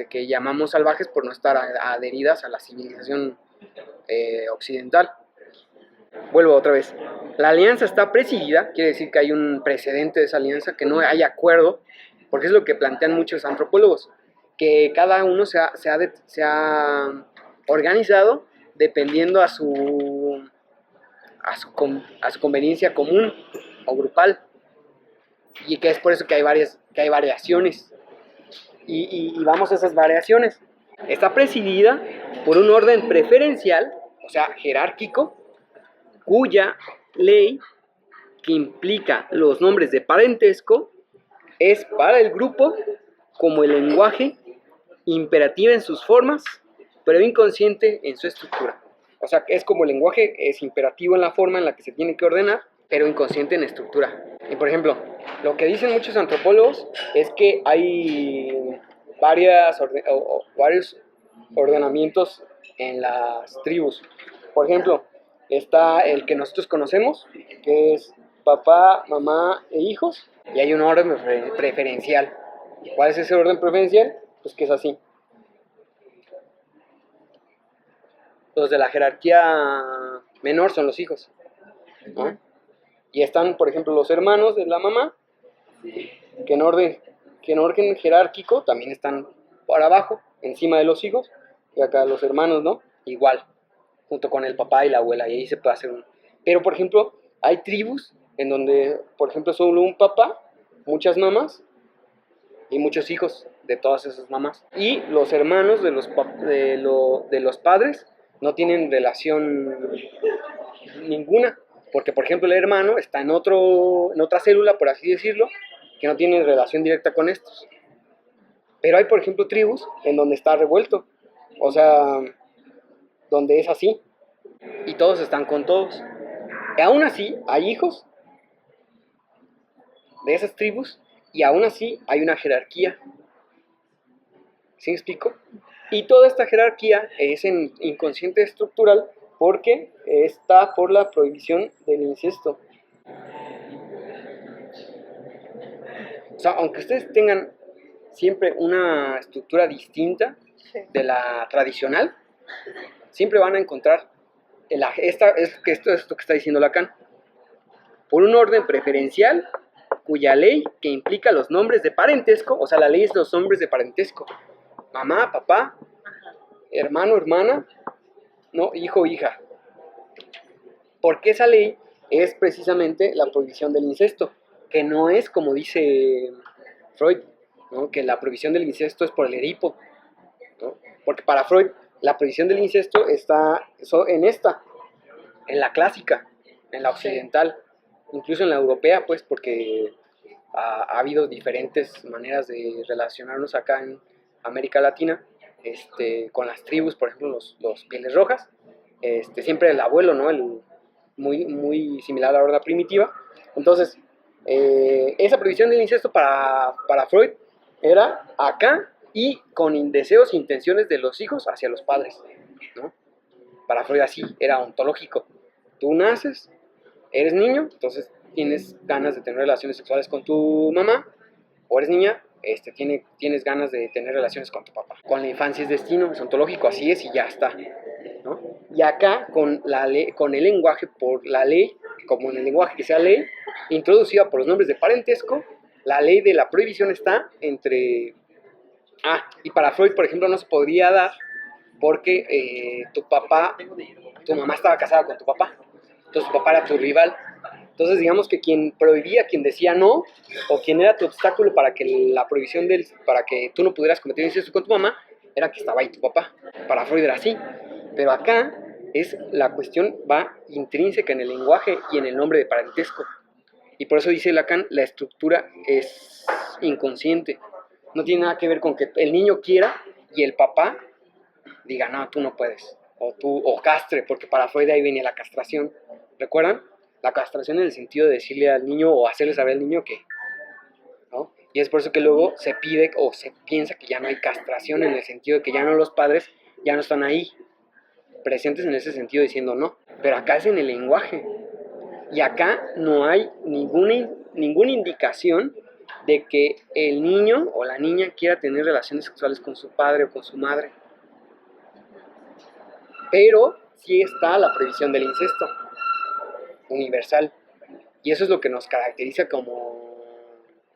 que llamamos salvajes por no estar adheridas a la civilización occidental. Vuelvo otra vez. La alianza está presidida, quiere decir que hay un precedente de esa alianza, que no hay acuerdo, porque es lo que plantean muchos antropólogos, que cada uno se ha organizado dependiendo a su conveniencia común o grupal, y que es por eso que hay variaciones, y vamos a esas variaciones. Está presidida por un orden preferencial, o sea, jerárquico, cuya ley, que implica los nombres de parentesco, es para el grupo como el lenguaje, imperativa en sus formas, pero inconsciente en su estructura. O sea, es como el lenguaje es imperativo en la forma en la que se tiene que ordenar, pero inconsciente en la estructura. Y por ejemplo, lo que dicen muchos antropólogos es que hay varios ordenamientos en las tribus. Por ejemplo, está el que nosotros conocemos, que es papá, mamá e hijos, y hay un orden preferencial. ¿Cuál es ese orden preferencial? Pues que es así. Los de la jerarquía menor son los hijos, ¿no? Y están, por ejemplo, los hermanos de la mamá, que en orden jerárquico también están por abajo, encima de los hijos, y acá los hermanos, ¿no? Igual, junto con el papá y la abuela, y ahí se puede hacer un... Pero, por ejemplo, hay tribus en donde, por ejemplo, solo un papá, muchas mamás y muchos hijos de todas esas mamás. Y los hermanos de los padres no tienen relación ninguna, porque, por ejemplo, el hermano está en otra célula, por así decirlo, que no tiene relación directa con estos. Pero hay, por ejemplo, tribus en donde está revuelto, o sea, donde es así, y todos están con todos. Y aún así, hay hijos de esas tribus, y aún así hay una jerarquía. ¿Sí me explico? Y toda esta jerarquía es en inconsciente estructural porque está por la prohibición del incesto. O sea, aunque ustedes tengan siempre una estructura distinta de la tradicional, siempre van a encontrar esto que está diciendo Lacan, por un orden preferencial cuya ley que implica los nombres de parentesco, o sea, la ley es los nombres de parentesco, mamá, papá, hermano, hermana, no, hijo, hija, porque esa ley es precisamente la prohibición del incesto, que no es como dice Freud, ¿no? Que la prohibición del incesto es por el Edipo, ¿no? Porque para Freud la prohibición del incesto está en la clásica, en la occidental, incluso en la europea, pues, porque ha habido diferentes maneras de relacionarnos acá en América Latina, con las tribus, por ejemplo, los pieles rojas, siempre el abuelo, ¿no? Muy similar a la horda primitiva. Entonces, esa prohibición del incesto para Freud era acá y con deseos e intenciones de los hijos hacia los padres, ¿no? Para Freud así, era ontológico. Tú naces, eres niño, entonces tienes ganas de tener relaciones sexuales con tu mamá, o eres niña, tienes ganas de tener relaciones con tu papá. Con la infancia es destino, es ontológico, así es y ya está, ¿no? Y acá con el lenguaje, por la ley, como en el lenguaje que sea ley, introducida por los nombres de parentesco, la ley de la prohibición está entre... y para Freud, por ejemplo, no se podría dar porque tu mamá estaba casada con tu papá, entonces tu papá era tu rival. Entonces digamos que quien prohibía, quien decía no, o quien era tu obstáculo para que la prohibición para que tú no pudieras cometer incesto con tu mamá, era que estaba ahí tu papá. Para Freud era así. Pero acá la cuestión va intrínseca en el lenguaje y en el nombre de parentesco. Y por eso dice Lacan, la estructura es inconsciente. No tiene nada que ver con que el niño quiera y el papá diga, no, tú no puedes. O castre, porque para Freud ahí venía la castración. ¿Recuerdan? La castración en el sentido de decirle al niño o hacerle saber al niño que, ¿no? Y es por eso que luego se pide o se piensa que ya no hay castración en el sentido de que ya no los padres ya no están ahí presentes en ese sentido diciendo no. Pero acá es en el lenguaje. Y acá no hay ninguna indicación de que el niño o la niña quiera tener relaciones sexuales con su padre o con su madre. Pero sí está la prohibición del incesto universal. Y eso es lo que nos caracteriza como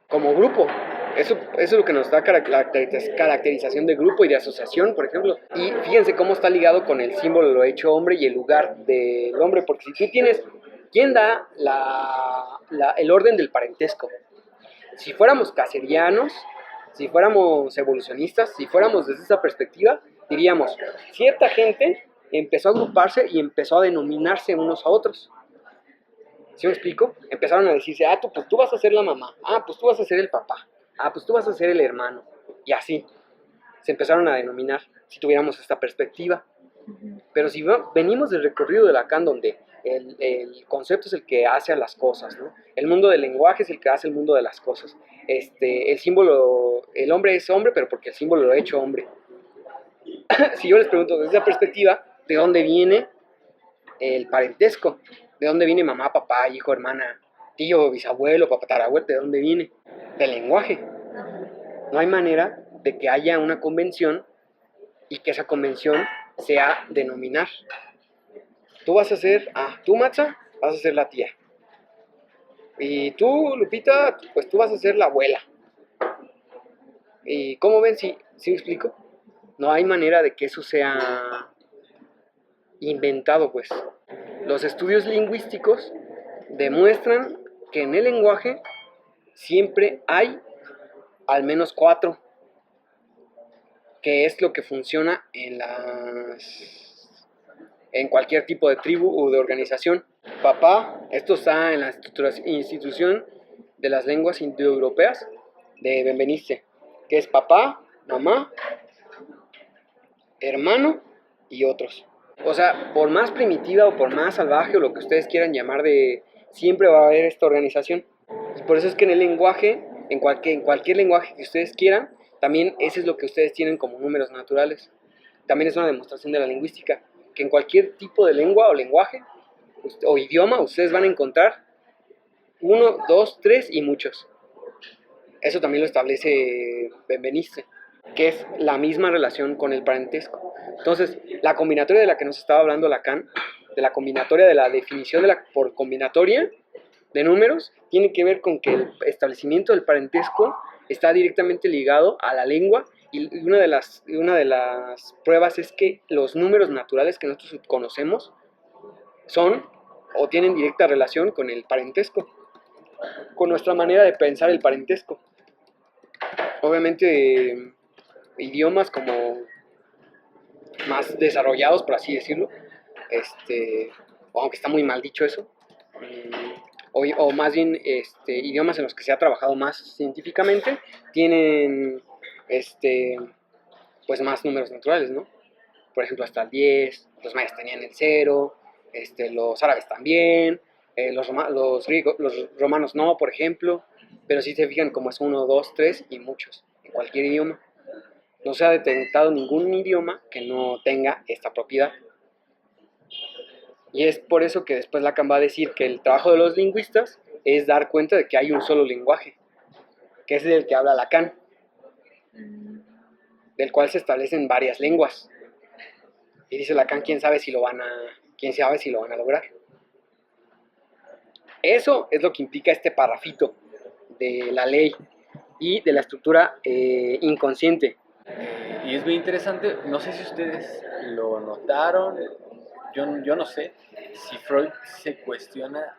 grupo. Eso es lo que nos da caracterización de grupo y de asociación, por ejemplo. Y fíjense cómo está ligado con el símbolo de lo hecho hombre y el lugar del hombre. Porque si tú tienes... ¿Quién da el orden del parentesco? Si fuéramos caserianos, si fuéramos evolucionistas, si fuéramos desde esa perspectiva, diríamos, cierta gente empezó a agruparse y empezó a denominarse unos a otros. ¿Sí me explico? Empezaron a decirse, pues tú vas a ser la mamá, pues tú vas a ser el papá, pues tú vas a ser el hermano, y así. Se empezaron a denominar, si tuviéramos esta perspectiva. Pero si venimos del recorrido de Lacan, donde el concepto es el que hace a las cosas, ¿no? El mundo del lenguaje es el que hace el mundo de las cosas. El símbolo, el hombre es hombre, pero porque el símbolo lo ha hecho hombre. Si yo les pregunto desde esa perspectiva, ¿de dónde viene el parentesco? ¿De dónde viene mamá, papá, hijo, hermana, tío, bisabuelo, tatarabuelo? ¿De dónde viene? Del lenguaje. No hay manera de que haya una convención y que esa convención sea denominar. Tú vas a ser, tú, Matza, vas a ser la tía. Y tú, Lupita, pues tú vas a ser la abuela. ¿Y cómo ven? ¿Sí me explico? No hay manera de que eso sea inventado, pues. Los estudios lingüísticos demuestran que en el lenguaje siempre hay al menos 4, que es lo que funciona en cualquier tipo de tribu o de organización. Papá, esto está en la institución de las lenguas indoeuropeas de Benveniste, que es papá, mamá, hermano y otros. O sea, por más primitiva o por más salvaje o lo que ustedes quieran llamar siempre va a haber esta organización. Y por eso es que en el lenguaje, en cualquier lenguaje que ustedes quieran, también eso es lo que ustedes tienen como números naturales. También es una demostración de la lingüística, que en cualquier tipo de lengua o lenguaje o idioma ustedes van a encontrar 1, 2, 3 y muchos. Eso también lo establece Benveniste. que es la misma relación con el parentesco. Entonces, la combinatoria de la que nos estaba hablando Lacan, de la combinatoria, de la definición de la por combinatoria de números, tiene que ver con que el establecimiento del parentesco está directamente ligado a la lengua, y una de las pruebas es que los números naturales que nosotros conocemos son o tienen directa relación con el parentesco, con nuestra manera de pensar el parentesco. Obviamente, idiomas como más desarrollados, por así decirlo, aunque está muy mal dicho eso, o más bien idiomas en los que se ha trabajado más científicamente, tienen pues más números naturales, ¿no? Por ejemplo, hasta el 10, los mayas tenían el 0, los árabes también, los romanos no, por ejemplo, pero si se fijan como es 1, 2, 3 y muchos, en cualquier idioma. No se ha detectado ningún idioma que no tenga esta propiedad. Y es por eso que después Lacan va a decir que el trabajo de los lingüistas es dar cuenta de que hay un solo lenguaje, que es del que habla Lacan, del cual se establecen varias lenguas. Y dice Lacan, quién sabe si lo van a lograr. Eso es lo que implica este parrafito de la ley y de la estructura inconsciente. Y es muy interesante, no sé si ustedes lo notaron, yo no sé si Freud se cuestiona,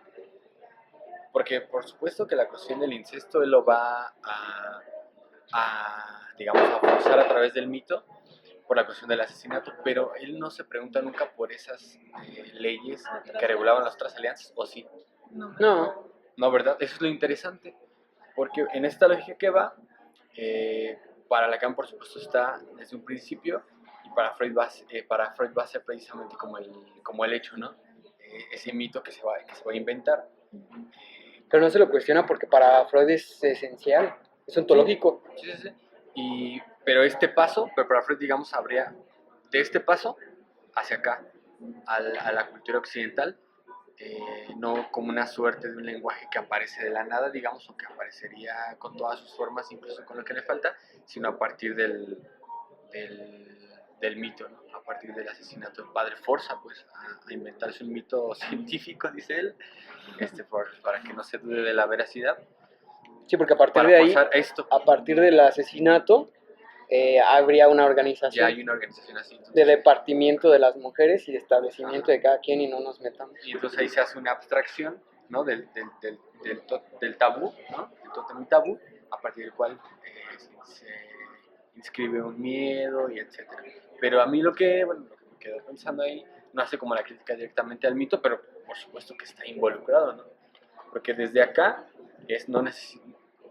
porque por supuesto que la cuestión del incesto él lo va digamos, a forzar a través del mito por la cuestión del asesinato, pero él no se pregunta nunca por esas leyes que regulaban las otras alianzas, ¿o sí? No. No, ¿verdad? Eso es lo interesante, porque en esta lógica que va, para Lacan por supuesto está desde un principio, y para Freud va a ser precisamente como el hecho, ¿no? Ese mito que se va a inventar. Pero no se lo cuestiona porque para Freud es esencial, es ontológico. Sí. Pero para Freud, digamos, habría de este paso hacia acá, a la cultura occidental, no como una suerte de un lenguaje que aparece de la nada, digamos, o que aparecería con todas sus formas, incluso con lo que le falta, sino a partir del mito, ¿no? A partir del asesinato del padre forza, pues, a inventarse un mito científico, dice él, para que no se dude de la veracidad. Sí, porque a partir de ahí, a partir del asesinato, habría una organización. Ya hay una organización así. De repartimiento de las mujeres y de establecimiento de cada quien, y no nos metamos. Y entonces ahí se hace una abstracción, ¿no? del tabú, ¿no? Del tótem y tabú, a partir del cual se inscribe un miedo y etcétera. Pero a mí lo que me quedó pensando ahí, no hace como la crítica directamente al mito, pero por supuesto que está involucrado, ¿no? Porque desde acá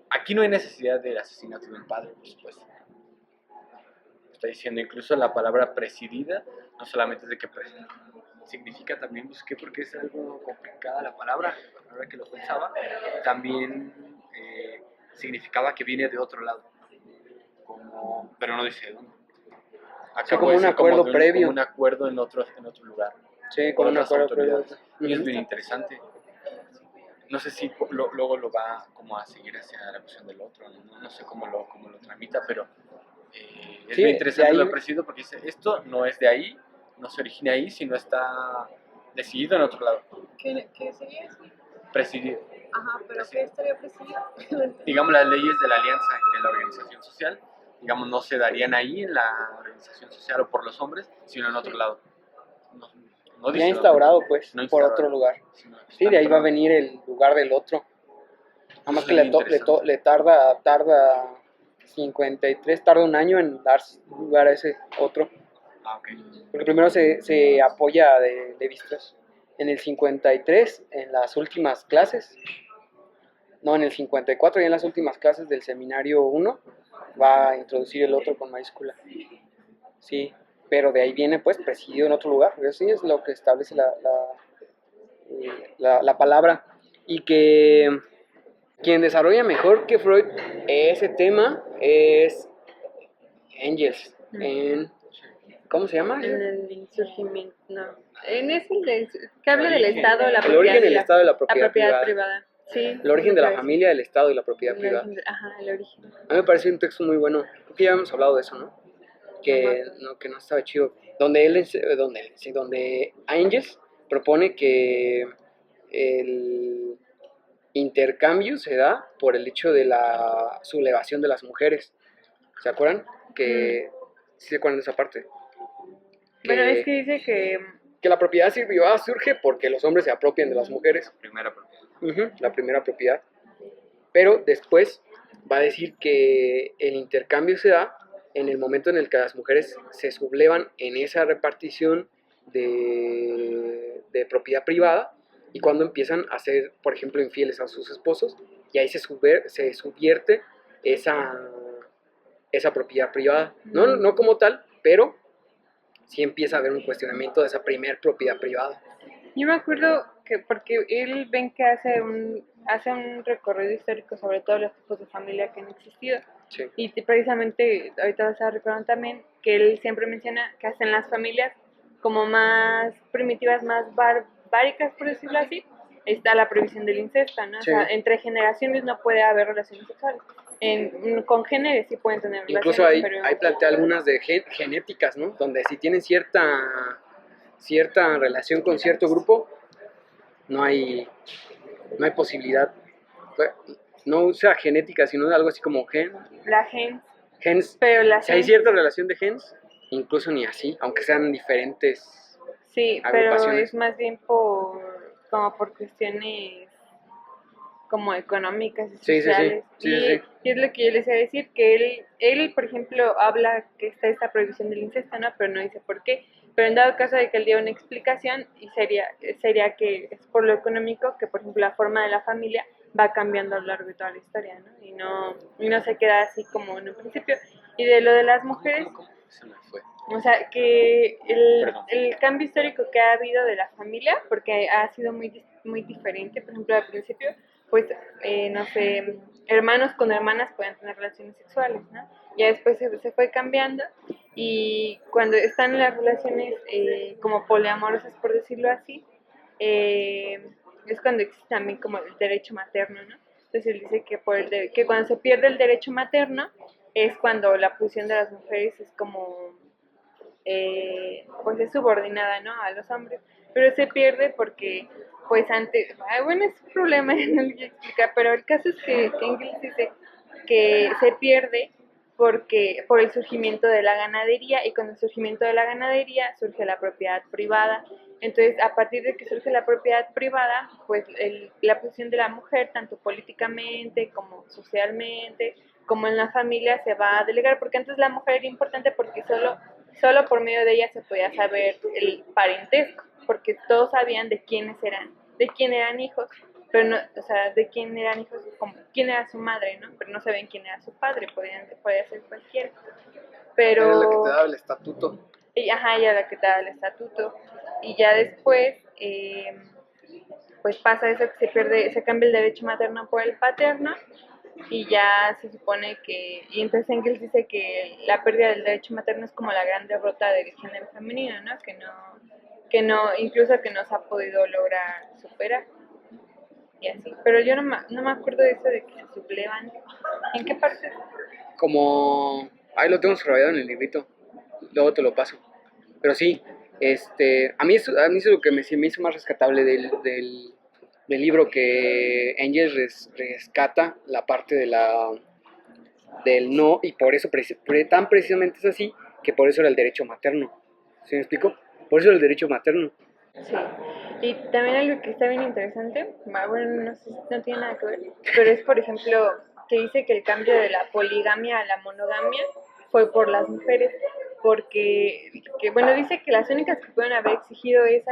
aquí no hay necesidad del asesinato de un padre, por supuesto. Está diciendo incluso la palabra presidida, no solamente es de que significa también, busqué porque es algo complicada la palabra, ahora que lo pensaba, también significaba que viene de otro lado, pero no dice dónde. Acá como un acuerdo previo. Como un acuerdo en otro lugar. Sí, con un acuerdo previo. Y es bien interesante. No sé si luego lo va como a seguir hacia la cuestión del otro, no sé cómo lo tramita, pero es bien interesante lo presidido porque dice, esto no es de ahí, no se origina ahí, sino está decidido en otro lado. ¿Qué sería eso? Presidido. Ajá, pero ¿qué estaría presidido? Digamos, las leyes de la alianza y de la organización social, digamos, no se darían ahí en la organización social o por los hombres, sino en otro lado. No ya instaurado, pues, no por otro lugar. Sí, de ahí va a venir el lugar del otro. Nada más que le tarda 53, tarda un año en dar lugar a ese otro. Okay. Porque primero se apoya de Lévi-Strauss. En el 53, en las últimas clases, no, en el 54, ya en las últimas clases del seminario 1, va a introducir el otro con mayúscula. Sí, pero de ahí viene, pues, presidido en otro lugar. Eso sí es lo que establece la palabra. Y que quien desarrolla mejor que Freud ese tema es Engels. ¿Cómo se llama? En el insurgimiento, no. En ese que habla del Estado, la propiedad, el origen del Estado de la propiedad privada. Sí. El origen de la lo que familia, el Estado y la es. propiedad privada. Ajá, el origen. A mí me parece un texto muy bueno. Creo que ya hemos hablado de eso, ¿no? Que no estaba chido. Donde Angels propone que el intercambio se da por el hecho de la sublevación de las mujeres. ¿Se acuerdan? ¿Sí se acuerdan de esa parte? Bueno, es que Que, dice que que la propiedad privada surge porque los hombres se apropian de las mujeres. Primera propiedad. La primera propiedad. Pero después va a decir que el intercambio se da en el momento en el que las mujeres se sublevan en esa repartición de propiedad privada y cuando empiezan a ser, por ejemplo, infieles a sus esposos y ahí se subvierte esa propiedad privada. No como tal, pero sí empieza a haber un cuestionamiento de esa primer propiedad privada. yo me acuerdo que porque él ven que hace un recorrido histórico sobre todos los tipos de familia que han existido. Sí. Y precisamente, ahorita vas a recordar también que él siempre menciona que hasta en las familias como más primitivas, más barbáricas, por decirlo así, está la prohibición del incesto, ¿no? Sí. O sea, entre generaciones no puede haber relaciones sexuales. Con géneros sí pueden tener Incluso relaciones, hay plantea algunas de genéticas, ¿no? Donde si tienen cierta relación con cierto grupo, no hay posibilidad. No usa genética, sino algo así como la gens. pero la Si hay gens, cierta relación de gens, incluso ni así, aunque sean diferentes sí, pero agrupaciones. es más bien como por cuestiones como económicas y Sí, sociales. sí. Y es lo que yo les iba a decir, que él, por ejemplo, habla que está esta prohibición del incesto, ¿no? Pero no dice por qué. Pero en dado caso de que él diera una explicación, y sería que es por lo económico, que por ejemplo la forma de la familia va cambiando a lo largo de toda la historia, ¿no? Y no se queda así como en un principio. Y de lo de las mujeres, ¿Cómo? Se me fue. o sea, que Perdón. el cambio histórico que ha habido de la familia, porque ha sido muy diferente, por ejemplo, al principio, pues, no sé, hermanos con hermanas pueden tener relaciones sexuales, ¿no? Ya después se fue cambiando y cuando están en las relaciones como poliamorosas, por decirlo así, es cuando existe también como el derecho materno, ¿no? Entonces él dice que, que cuando se pierde el derecho materno es cuando la posición de las mujeres es como pues es subordinada, ¿no? A los hombres, pero se pierde porque pues antes, bueno, es un problema, no lo voy a explicar, pero el caso es que Engels dice que se pierde porque por el surgimiento de la ganadería y con el surgimiento de la ganadería surge la propiedad privada. Entonces, a partir de que surge la propiedad privada, pues la posición de la mujer, tanto políticamente como socialmente, como en la familia, se va a delegar, porque antes la mujer era importante porque solo por medio de ella se podía saber el parentesco, porque todos sabían de quién eran hijos, pero no, o sea, de quién eran hijos, como quién era su madre, ¿no? Pero no sabían quién era su padre, podía ser cualquiera. Pero Era la que te daba el estatuto. ella la que te da el estatuto. Y ya después, pues pasa eso que se cambia el derecho materno por el paterno, y ya se supone y entonces Engels dice que la pérdida del derecho materno es como la gran derrota del género femenino, ¿no? Incluso que no se ha podido lograr superar. Y así. Pero yo no me acuerdo de eso de que se sublevan. ¿En qué parte? Como... Ahí lo tengo subrayado en el librito. Luego te lo paso. Pero sí, a mí eso es lo que se me hizo más rescatable del libro, que Engels rescata la parte del no, y por eso tan precisamente es así, que por eso era el derecho materno. ¿Sí me explico? Por eso era el derecho materno. Sí. Y también algo que está bien interesante, bueno, no sé, no tiene nada que ver, pero es, por ejemplo, que dice que el cambio de la poligamia a la monogamia fue por las mujeres, porque, bueno, dice que las únicas que pueden haber exigido esa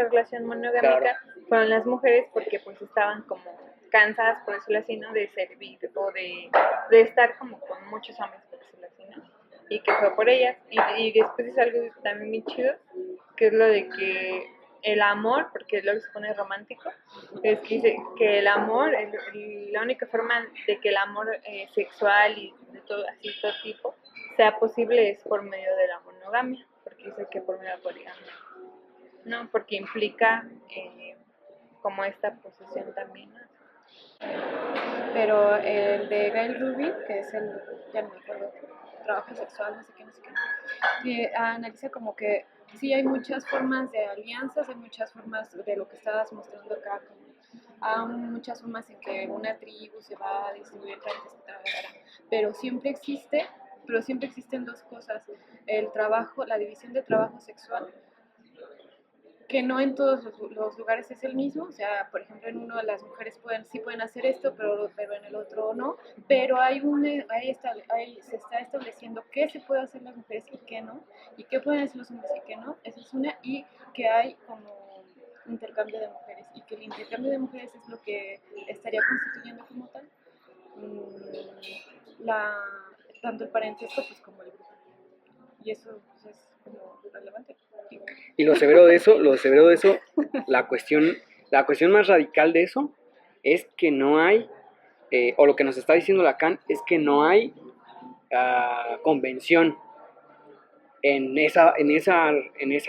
relación monogámica fueron las mujeres, porque pues estaban como cansadas, por decirlo así, ¿no? De servir o de estar como con muchos hombres, por decirlo así, ¿no? Y que fue por ellas. Y después es algo también muy chido, que es lo de que el amor, porque luego se pone romántico, es que dice que el amor, la única forma de que el amor sexual y de todo así, todo tipo, sea posible es por medio de la monogamia, porque dice que por medio de la poligamia, ¿no? Porque implica como esta posesión también, ¿no? pero el de Gail Rubin, que es el, ya no me acuerdo, trabajo sexual, no sé qué, no sé qué, que analiza como que sí hay muchas formas de alianzas, hay muchas formas de lo que estabas mostrando acá, como, muchas formas en que una tribu se va a distribuir, pero pero siempre existen dos cosas, el trabajo, la división de trabajo sexual, que no en todos los lugares es el mismo, o sea, por ejemplo, en uno las mujeres sí pueden hacer esto, pero en el otro no, pero ahí se está estableciendo qué se puede hacer las mujeres y qué no, y qué pueden hacer los hombres y qué no, esa es una, y que hay como intercambio de mujeres, y que el intercambio de mujeres es lo que estaría constituyendo como tal la, tanto el parentesco pues como el grupo, y eso pues, es como relevante. Y lo severo de eso, la cuestión más radical de eso es que no hay, o lo que nos está diciendo Lacan, es que no hay convención en esa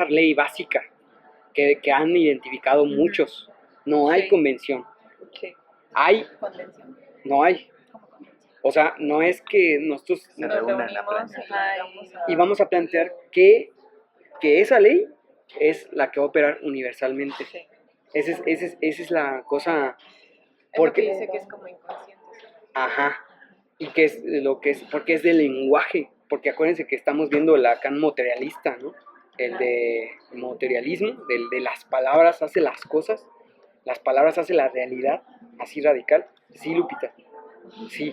ley básica que han identificado muchos. No hay Sí. convención. Sí. Hay, Convención. no hay. Como convención. O sea, no es que nosotros Se reúnen a reunimos planear. y vamos a plantear que esa ley es la que va a operar universalmente. Sí. Esa es la cosa. Es lo que Porque, dice que es como inconsciente. ajá, y que es lo que es, porque es del lenguaje, porque acuérdense que estamos viendo el Lacan materialista, ¿no? El de materialismo, de las palabras hace las cosas, las palabras hace la realidad, así radical. Sí, Lupita, sí,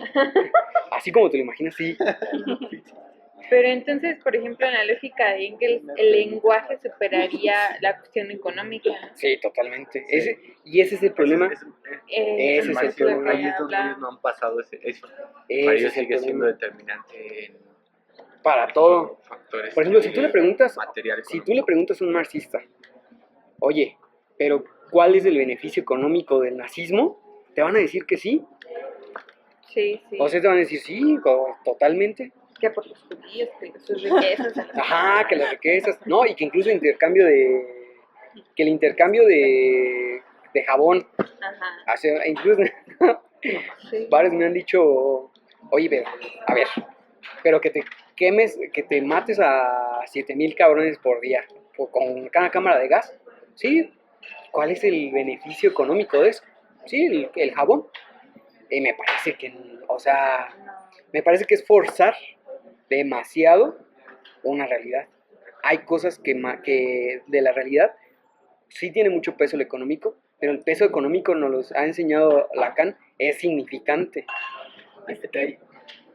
así como te lo imaginas, sí. Pero entonces, por ejemplo, en la lógica de Engels, el lenguaje superaría la cuestión económica, ¿no? Sí, totalmente. Y ese es el problema. Ese es el Entonces, problema. Ahí es donde habla- ellos no han pasado eso. Para Ese ellos es el sigue siendo problema. determinante en Para todo. factores Por ejemplo, si tú le preguntas, material si tú le preguntas a un marxista, oye, pero ¿cuál es el beneficio económico del nazismo? Te van a decir que sí. Sí, sí. O sea, te van a decir sí, totalmente. Que por los judíos, que sus riquezas. Ajá, que las riquezas, no, y que incluso que el intercambio de jabón, Ajá. incluso Sí. varios me han dicho, oye, pero, a ver, pero que te quemes, que te mates a 7,000 cabrones por día, o con cada cámara de gas, ¿sí? ¿Cuál es el beneficio económico de eso? Sí, el jabón. Y me parece que, o sea, me parece que es forzar demasiado una realidad. Hay cosas que de la realidad sí tiene mucho peso el económico, pero el peso económico nos los ha enseñado Lacan, es significante.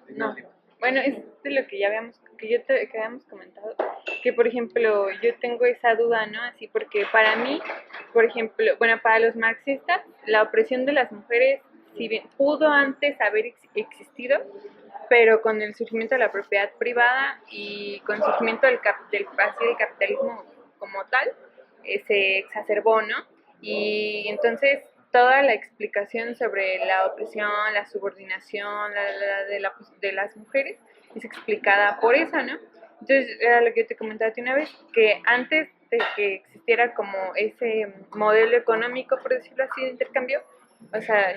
No. Bueno, es de lo que ya habíamos, que habíamos comentado, que por ejemplo yo tengo esa duda, ¿no? Así porque para mí, por ejemplo, bueno, para los marxistas, la opresión de las mujeres, si bien pudo antes haber existido, pero con el surgimiento de la propiedad privada y con el surgimiento del capitalismo como tal, se exacerbó, ¿no? Y entonces toda la explicación sobre la opresión, la subordinación de las mujeres es explicada por eso, ¿no? Entonces, era lo que yo te comentaba una vez, que antes de que existiera como ese modelo económico, por decirlo así, de intercambio, o sea,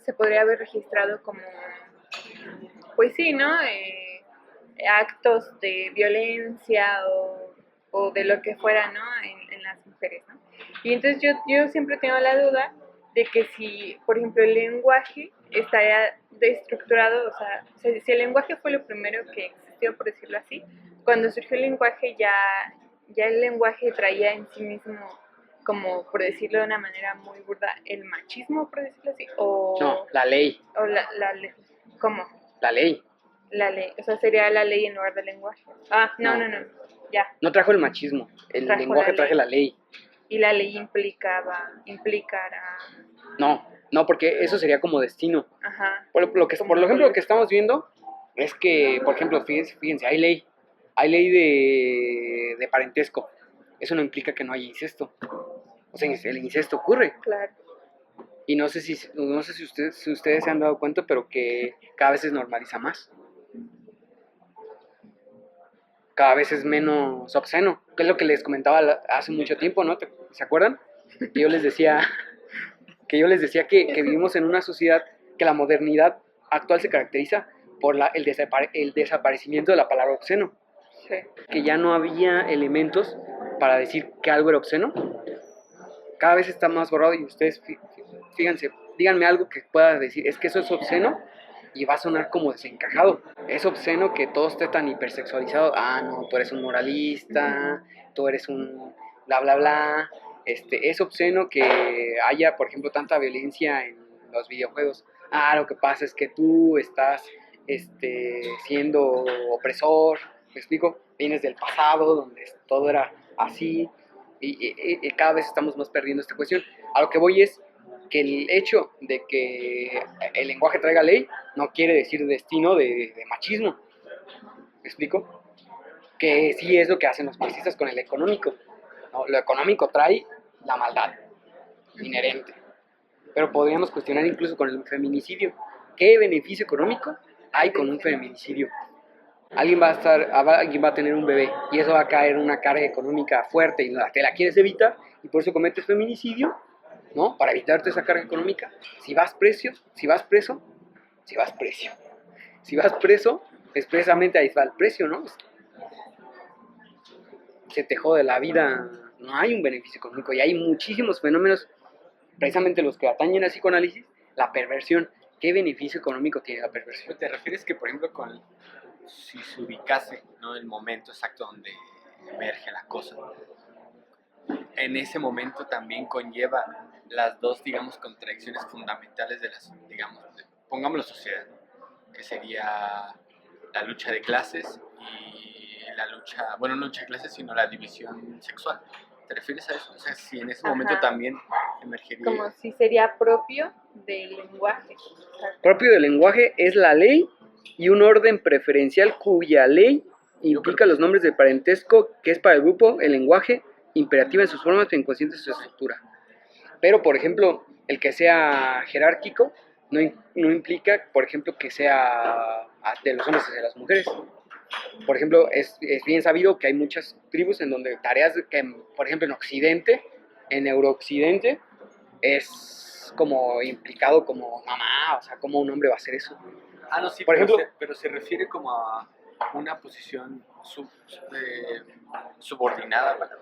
se podría haber registrado como, pues sí, ¿no? Actos de violencia o de lo que fuera, ¿no? En las mujeres, ¿no? Y entonces yo siempre tengo la duda de que si, por ejemplo, el lenguaje estaría destructurado, o sea, si el lenguaje fue lo primero que existió, por decirlo así, cuando surgió el lenguaje ya el lenguaje traía en sí mismo, como por decirlo de una manera muy burda, el machismo, por decirlo así, No, la ley, o ¿cómo? la ley. La ley, o sea, sería la ley en lugar del lenguaje. Ah, no, ya. No trajo el machismo, el Trajo lenguaje la traje ley. la ley. Y la ley implicará, No, porque eso sería como destino. ajá. Por ejemplo, lo que estamos viendo es que, por ejemplo, fíjense, hay ley de parentesco. Eso no implica que no haya incesto. O sea, el incesto ocurre. Claro. Y no sé si ustedes se han dado cuenta, pero que cada vez se normaliza más. Cada vez es menos obsceno. Que es lo que les comentaba hace mucho tiempo, ¿no? ¿Se acuerdan? Y yo les decía, que yo les decía que vivimos en una sociedad que la modernidad actual se caracteriza por el desaparecimiento de la palabra obsceno, Sí. que ya no había elementos para decir que algo era obsceno. Cada vez está más borrado y ustedes, fíjense, díganme algo que pueda decir, es que eso es obsceno y va a sonar como desencajado. Es obsceno que todo esté tan hipersexualizado. Ah, no, tú eres un moralista, tú eres un bla, bla, bla. Es obsceno que haya, por ejemplo, tanta violencia en los videojuegos. Ah, lo que pasa es que tú estás siendo opresor. ¿Me explico? Vienes del pasado, donde todo era así. Y cada vez estamos más perdiendo esta cuestión. A lo que voy es que el hecho de que el lenguaje traiga ley no quiere decir destino de machismo. ¿Me explico? Que sí es lo que hacen los marxistas con el económico, ¿no? Lo económico trae la maldad inherente. Pero podríamos cuestionar incluso con el feminicidio. ¿Qué beneficio económico hay con un feminicidio? Alguien va a tener un bebé y eso va a caer una carga económica fuerte y te la quieres evitar y por eso cometes feminicidio, ¿no? Para evitarte esa carga económica. Si vas preso, es precisamente ahí va el precio, ¿no? Se te jode la vida, no hay un beneficio económico y hay muchísimos fenómenos, precisamente los que atañen al psicoanálisis, la perversión. ¿Qué beneficio económico tiene la perversión? ¿Te refieres que, por ejemplo, si se ubicase, ¿no?, el momento exacto donde emerge la cosa, en ese momento también conlleva las dos, digamos, contradicciones fundamentales de las, digamos, pongámoslo sociedad, ¿no?, que sería la lucha de clases y la lucha, bueno, no lucha de clases, sino la división sexual? ¿Te refieres a eso? O sea, si en ese momento Ajá. también emergería... Como si sería propio del lenguaje. Propio del lenguaje es la ley y un orden preferencial cuya ley implica los nombres de parentesco que es para el grupo, el lenguaje, imperativa en sus formas e inconsciente en su estructura. Pero, por ejemplo, el que sea jerárquico no implica, por ejemplo, que sea de los hombres hacia las mujeres. Por ejemplo, es bien sabido que hay muchas tribus en donde tareas que, por ejemplo, en Occidente, en Eurooccidente, es como implicado como mamá, o sea, ¿cómo un hombre va a hacer eso? Ah, no, sí, Por pero, ejemplo, pero se refiere como a una posición subordinada, ¿verdad?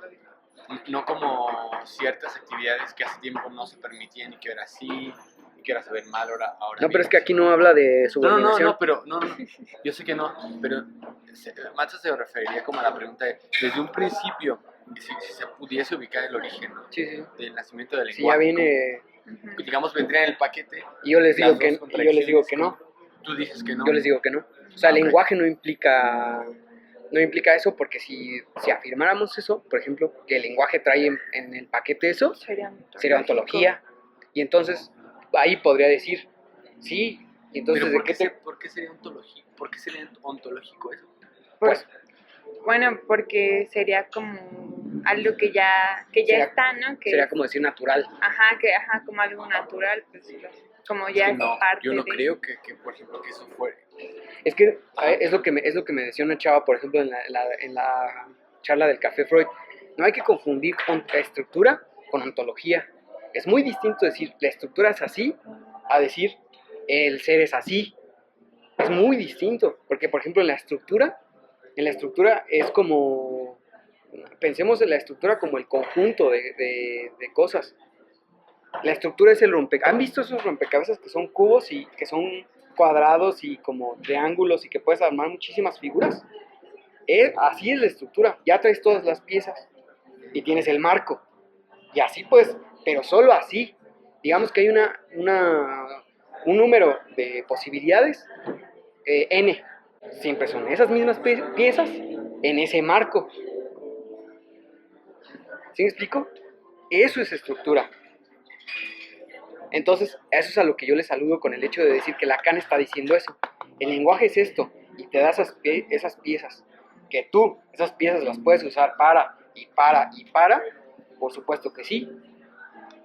No como ciertas actividades que hace tiempo no se permitían y que ahora sí, y que ahora se ven mal, ahora No, pero es bien. que aquí no habla de No, subordinación. pero, no, yo sé que no, pero Macho se referiría como a la pregunta de, desde un principio, si se pudiese ubicar el origen, ¿no?, Sí, sí. del nacimiento del Si ya lenguaje, viene como, digamos, vendría en el paquete. y yo les digo las que dos contradicciones no. Tú dices que no. Yo les digo que no. O sea, el Ah, ok. lenguaje no implica eso, porque si afirmáramos eso, por ejemplo, que el lenguaje trae en el paquete eso, sería ontología. Y entonces ahí podría decir, sí, y entonces Pero ¿de qué te...? ¿por qué sería ontológico? ¿Por qué sería ontológico eso? Pues, Bueno, porque sería como algo que ya Sería- está, ¿no? Que sería como decir natural. ajá, como algo natural, pues como Es ya que es no, parte yo no de... creo que, por ejemplo, que eso fuera. Es que es lo que me decía una chava, por ejemplo, en la charla del Café Freud. No hay que confundir estructura con ontología. Es muy distinto decir la estructura es así a decir el ser es así. Es muy distinto, porque por ejemplo en la estructura es como, pensemos en la estructura como el conjunto de cosas. La estructura es el rompecabezas. ¿Han visto esos rompecabezas que son cubos y que son cuadrados y como triángulos y que puedes armar muchísimas figuras? Así es la estructura. Ya traes todas las piezas y tienes el marco. Y así pues, pero solo así. Digamos que hay un número de posibilidades, n. Siempre son esas mismas piezas en ese marco. ¿Sí me explico? Eso es estructura. Entonces, eso es a lo que yo les saludo con el hecho de decir que Lacan está diciendo eso. El lenguaje es esto, y te da esas piezas, que tú, esas piezas las puedes usar para, por supuesto que sí,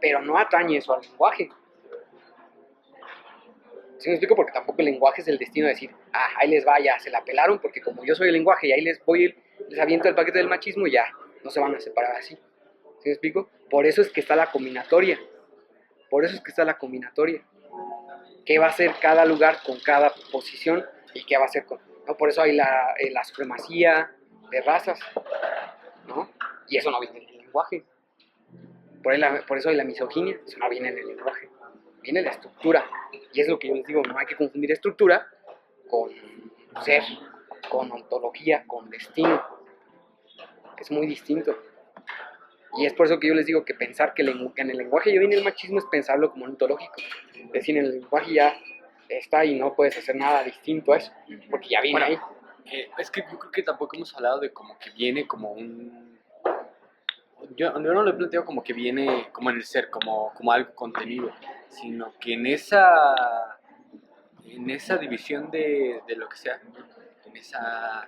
pero no atañe eso al lenguaje. ¿Sí me explico? Porque tampoco el lenguaje es el destino de decir, ahí les va, ya se la pelaron, porque como yo soy el lenguaje y ahí les aviento el paquete del machismo, ya no se van a separar así. ¿Sí me explico? Por eso es que está la combinatoria. Por eso es que está la combinatoria. ¿Qué va a hacer cada lugar con cada posición y qué va a hacer con...? ¿no? Por eso hay la supremacía de razas, ¿no? Y eso no viene en el lenguaje. Por eso hay la misoginia, eso no viene en el lenguaje. Viene la estructura. Y es lo que yo les digo, no hay que confundir estructura con ser, con ontología, con destino. Que es muy distinto. Y es por eso que yo les digo que pensar que en el lenguaje ya viene el machismo es pensarlo como ontológico. Es decir, en el lenguaje ya está y no puedes hacer nada distinto a eso, porque ya viene ahí. Es que yo creo que tampoco hemos hablado de como que viene como un... Yo no lo he planteado como que viene como en el ser, como algo contenido, sino que en esa división de lo que sea, en esa...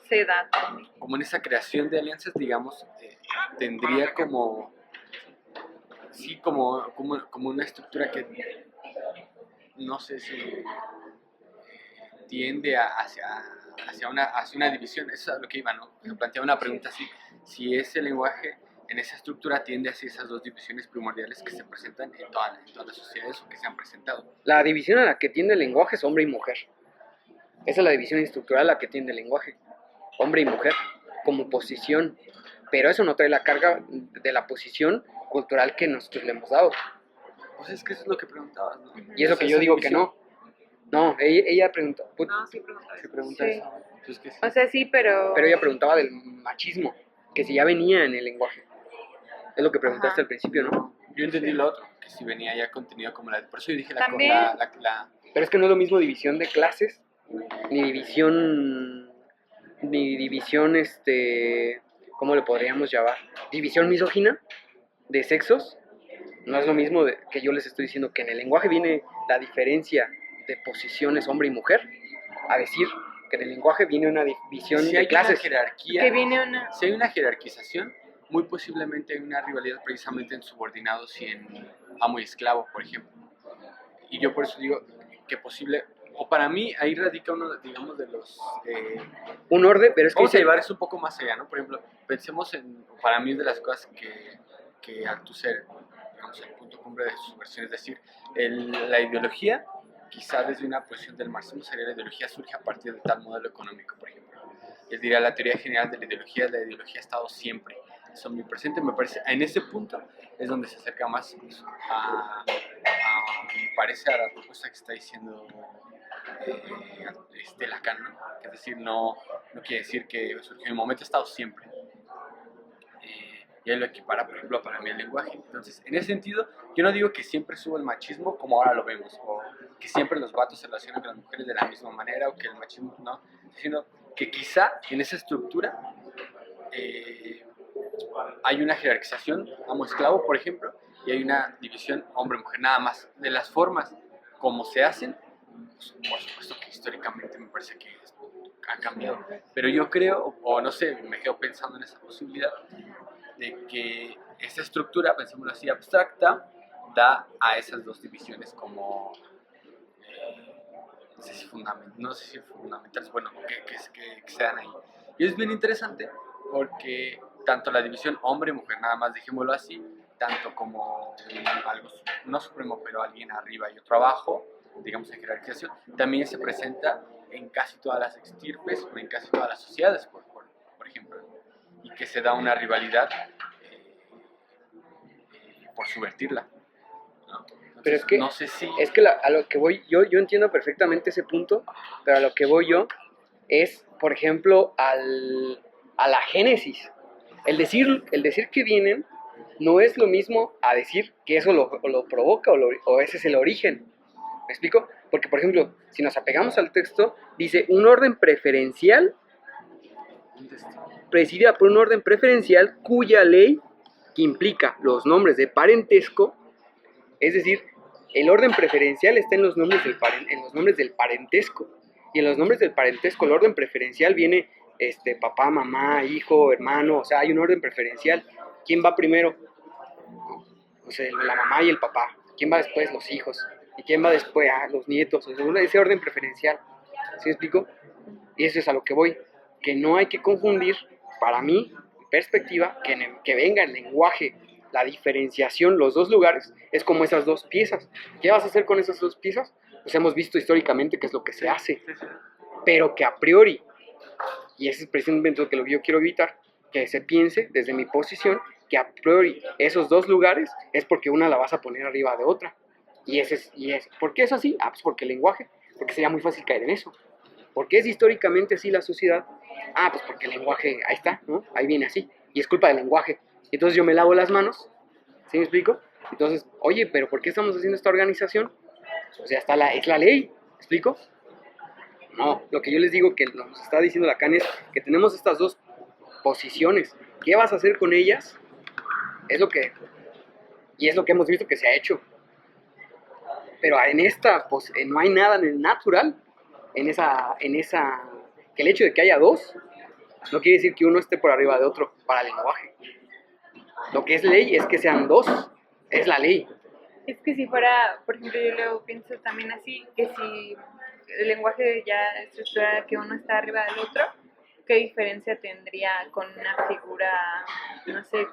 Se da. como en esa creación de alianzas, digamos, tendría como, sí, como una estructura que no sé si tiende hacia una división. Eso es a lo que iba, ¿no? Se planteaba una pregunta así, si ese lenguaje en esa estructura tiende hacia esas dos divisiones primordiales que se presentan en todas las sociedades o que se han presentado. La división a la que tiende el lenguaje es hombre y mujer. Esa es la división estructural a la que tiende el lenguaje. Hombre y mujer, como posición. Pero eso no trae la carga de la posición cultural que nosotros le hemos dado. Pues es que eso es lo que preguntabas, ¿no? Y es lo que yo digo que no. No, ella preguntó. No, sí pregunta Se eso. pregunta Sí. eso. Pues que sí. O sea, sí, pero... Pero ella preguntaba del machismo, que si ya venía en el lenguaje. Es lo que preguntaste Ajá. al principio, ¿no? Yo entendí lo otro, que si venía ya contenido como la... Por eso yo dije También. Pero es que no es lo mismo división de clases, ni división, ¿cómo le podríamos llamar? División misógina de sexos. No es lo mismo que yo les estoy diciendo que en el lenguaje viene la diferencia de posiciones hombre y mujer, a decir que en el lenguaje viene una división si de hay clases. una jerarquía, Que viene una... si hay una jerarquización, muy posiblemente hay una rivalidad precisamente en subordinados y en amo y esclavo, por ejemplo. Y yo por eso digo que posible, o para mí ahí radica uno, digamos, de los... Un orden, pero es que vamos a llevar eso un poco más allá, ¿no? Por ejemplo, pensemos en, para mí, de las cosas que Althusser, digamos, el punto cumbre de su versión, es decir, la ideología, quizá desde una posición del marxismo, sería la ideología surge a partir de tal modelo económico, por ejemplo. Él diría la teoría general de la ideología ha estado siempre, es omnipresente, me parece, en ese punto es donde se acerca más me parece, a la propuesta que está diciendo Lacan, ¿no? Es decir, no quiere decir que surgió en un momento, ha estado siempre. Y él lo equipara, por ejemplo, para mí el lenguaje. Entonces, en ese sentido, yo no digo que siempre suba el machismo como ahora lo vemos, o que siempre los vatos se relacionan con las mujeres de la misma manera, o que el machismo no, sino que quizá en esa estructura hay una jerarquización amo-esclavo, por ejemplo, y hay una división hombre-mujer, nada más. De las formas como se hacen, pues, por supuesto que históricamente me parece que ha cambiado, pero yo creo, o no sé, me quedo pensando en esa posibilidad de que esa estructura, pensémoslo así, abstracta, da a esas dos divisiones como, no sé si fundamentales, bueno, que se dan ahí. Y es bien interesante porque tanto la división hombre-mujer, nada más dejémoslo así, tanto como algo, no supremo, pero alguien arriba y otro abajo, digamos en jerarquización, también se presenta en casi todas las extirpes o en casi todas las sociedades, por ejemplo, y que se da una rivalidad por subvertirla, ¿no? Entonces, Pero es que, no sé si... es que a lo que voy, yo entiendo perfectamente ese punto, pero a lo que voy yo es, por ejemplo, a la génesis. El decir que vienen no es lo mismo a decir que eso lo provoca o ese es el origen. ¿Me explico? Porque, por ejemplo, si nos apegamos al texto, dice un orden preferencial presidida por un orden preferencial cuya ley, que implica los nombres de parentesco, es decir, el orden preferencial está en los nombres del parentesco, y en los nombres del parentesco el orden preferencial viene papá, mamá, hijo, hermano, o sea, hay un orden preferencial. ¿Quién va primero? O sea, la mamá y el papá. ¿Quién va después? Los hijos. ¿Y quién va después? Los nietos. O sea, ese orden preferencial. ¿Sí me explico? Y eso es a lo que voy. Que no hay que confundir, para mí, mi perspectiva, que venga el lenguaje la diferenciación, los dos lugares, es como esas dos piezas. ¿Qué vas a hacer con esas dos piezas? Pues hemos visto históricamente qué es lo que se hace, pero que a priori, y ese es precisamente lo que yo quiero evitar, que se piense desde mi posición que a priori esos dos lugares es porque una la vas a poner arriba de otra. ¿Por qué es así? Pues porque el lenguaje, porque sería muy fácil caer en eso. ¿Por qué es históricamente así la sociedad? Pues porque el lenguaje, ahí está, ¿no? Ahí viene así, y es culpa del lenguaje. Entonces yo me lavo las manos, ¿sí me explico? Entonces, oye, pero ¿por qué estamos haciendo esta organización? O sea, es la ley, ¿me explico? No, lo que yo les digo que nos está diciendo Lacan es que tenemos estas dos posiciones. ¿Qué vas a hacer con ellas? Es lo que hemos visto que se ha hecho. Pero en esta, pues, no hay nada en el natural, que el hecho de que haya dos, no quiere decir que uno esté por arriba de otro para el lenguaje. Lo que es ley es que sean dos, es la ley. Es que si fuera, por ejemplo, yo lo pienso también así, que si el lenguaje ya estructura que uno está arriba del otro, ¿qué diferencia tendría con una figura, no sé,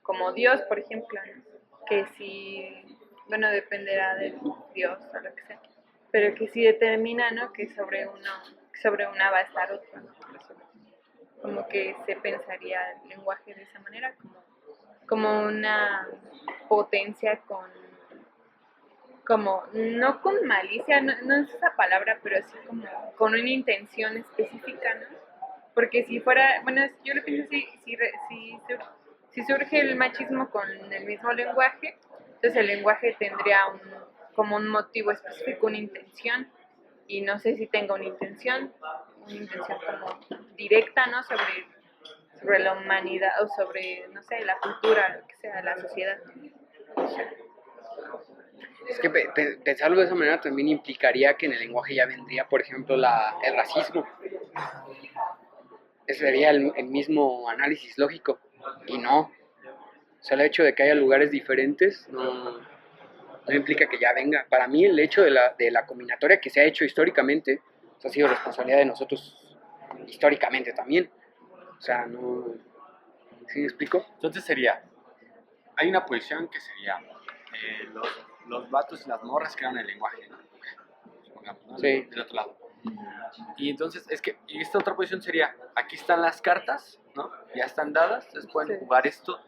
como Dios, por ejemplo, ¿no? Que si, bueno, dependerá de Dios o lo que sea, pero que si determina, ¿no? Que sobre una va a estar otro, ¿no? Como que se pensaría el lenguaje de esa manera, como una potencia como no con malicia, no es esa palabra, pero sí como con una intención específica, ¿no? Porque si fuera, bueno, yo lo pienso así, si surge el machismo con el mismo lenguaje, entonces el lenguaje tendría como un motivo específico, una intención, y no sé si tenga una intención como directa, ¿no? Sobre la humanidad o sobre, no sé, la cultura, lo que sea, la sociedad. Es que pensarlo de esa manera también implicaría que en el lenguaje ya vendría, por ejemplo, el racismo. Ese sería el mismo análisis lógico. Y no. Solo el hecho de que haya lugares diferentes no implica que ya venga. Para mí el hecho de la combinatoria que se ha hecho históricamente ha sido responsabilidad de nosotros históricamente también. O sea, no... ¿Sí me explico? Entonces hay una posición que sería los vatos y las morras crean el lenguaje, ¿no? Supongamos, ¿no? Sí. Del otro lado. Y entonces, y esta otra posición sería, aquí están las cartas, ¿no? Ya están dadas, ustedes pueden jugar esto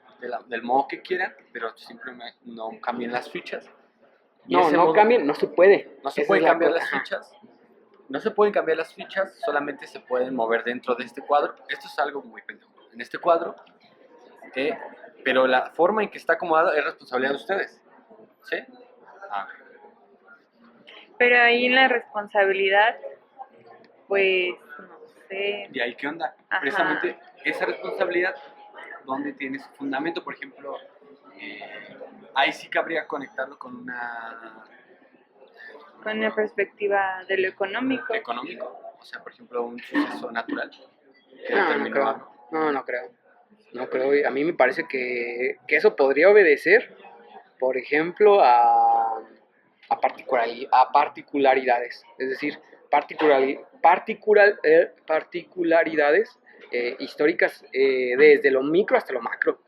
del modo que quieran, pero simplemente no cambien las fichas. No cambien, no se puede. No se pueden cambiar las fichas. No se pueden cambiar las fichas, solamente se pueden mover dentro de este cuadro. Esto es algo muy pendejo. En este cuadro, pero la forma en que está acomodado es responsabilidad de ustedes. ¿Sí? Pero ahí en la responsabilidad, pues, no sé. ¿Y ahí qué onda? Ajá. Precisamente esa responsabilidad, ¿dónde tiene su fundamento? Por ejemplo, ahí sí cabría conectarlo con una Perspectiva de lo económico. O sea, por ejemplo, un suceso natural. No creo. No creo. A mí me parece que eso podría obedecer, por ejemplo, a particularidades. Es decir, particularidades históricas desde lo micro hasta lo macro.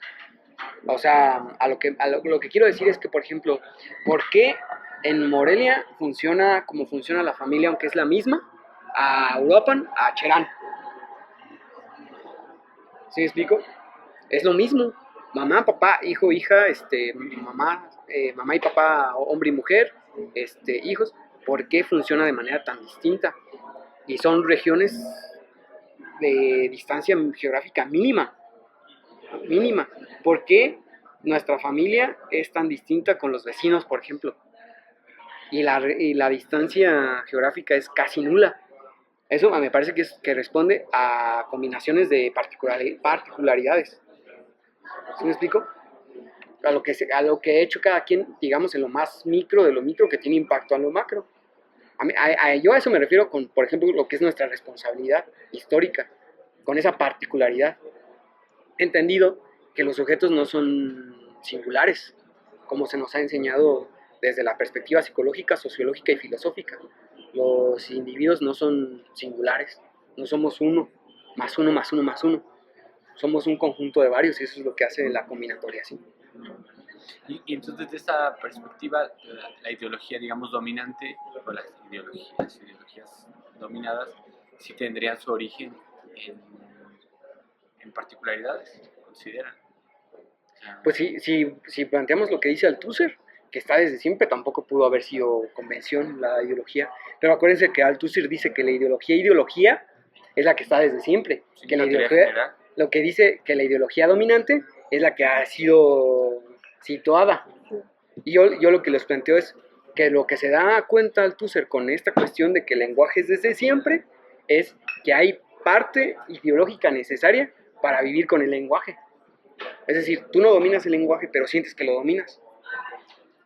O sea, lo que quiero decir es que, por ejemplo, ¿por qué en Morelia funciona como funciona la familia, aunque es la misma, a Uruapan, a Cherán? ¿Sí me explico? Es lo mismo. Mamá, papá, hijo, hija, mamá y papá, hombre y mujer, hijos. ¿Por qué funciona de manera tan distinta? Y son regiones de distancia geográfica mínima. ¿Por qué nuestra familia es tan distinta con los vecinos, por ejemplo? Y la distancia geográfica es casi nula. Eso me parece que responde a combinaciones de particularidades. ¿Sí me explico? A lo que ha hecho cada quien, digamos, en lo más micro de lo micro que tiene impacto en lo macro. Yo a eso me refiero con, por ejemplo, lo que es nuestra responsabilidad histórica, con esa particularidad. Entendido que los sujetos no son singulares, como se nos ha enseñado desde la perspectiva psicológica, sociológica y filosófica. Los individuos no son singulares, no somos uno, más uno, más uno, más uno. Somos un conjunto de varios y eso es lo que hace la combinatoria, ¿sí? Y entonces desde esa perspectiva, la ideología, digamos, dominante, o las ideologías dominadas, sí tendrían su origen en particularidades, consideran. Pues si planteamos lo que dice Althusser, que está desde siempre, tampoco pudo haber sido convención la ideología. Pero acuérdense que Althusser dice que la ideología es la que está desde siempre. Sí, Que la la teoría ideología, general. lo que dice que la ideología dominante es la que ha sido situada. Y yo lo que les planteo es que lo que se da cuenta Althusser con esta cuestión de que el lenguaje es desde siempre, es que hay parte ideológica necesaria para vivir con el lenguaje. Es decir, tú no dominas el lenguaje, pero sientes que lo dominas.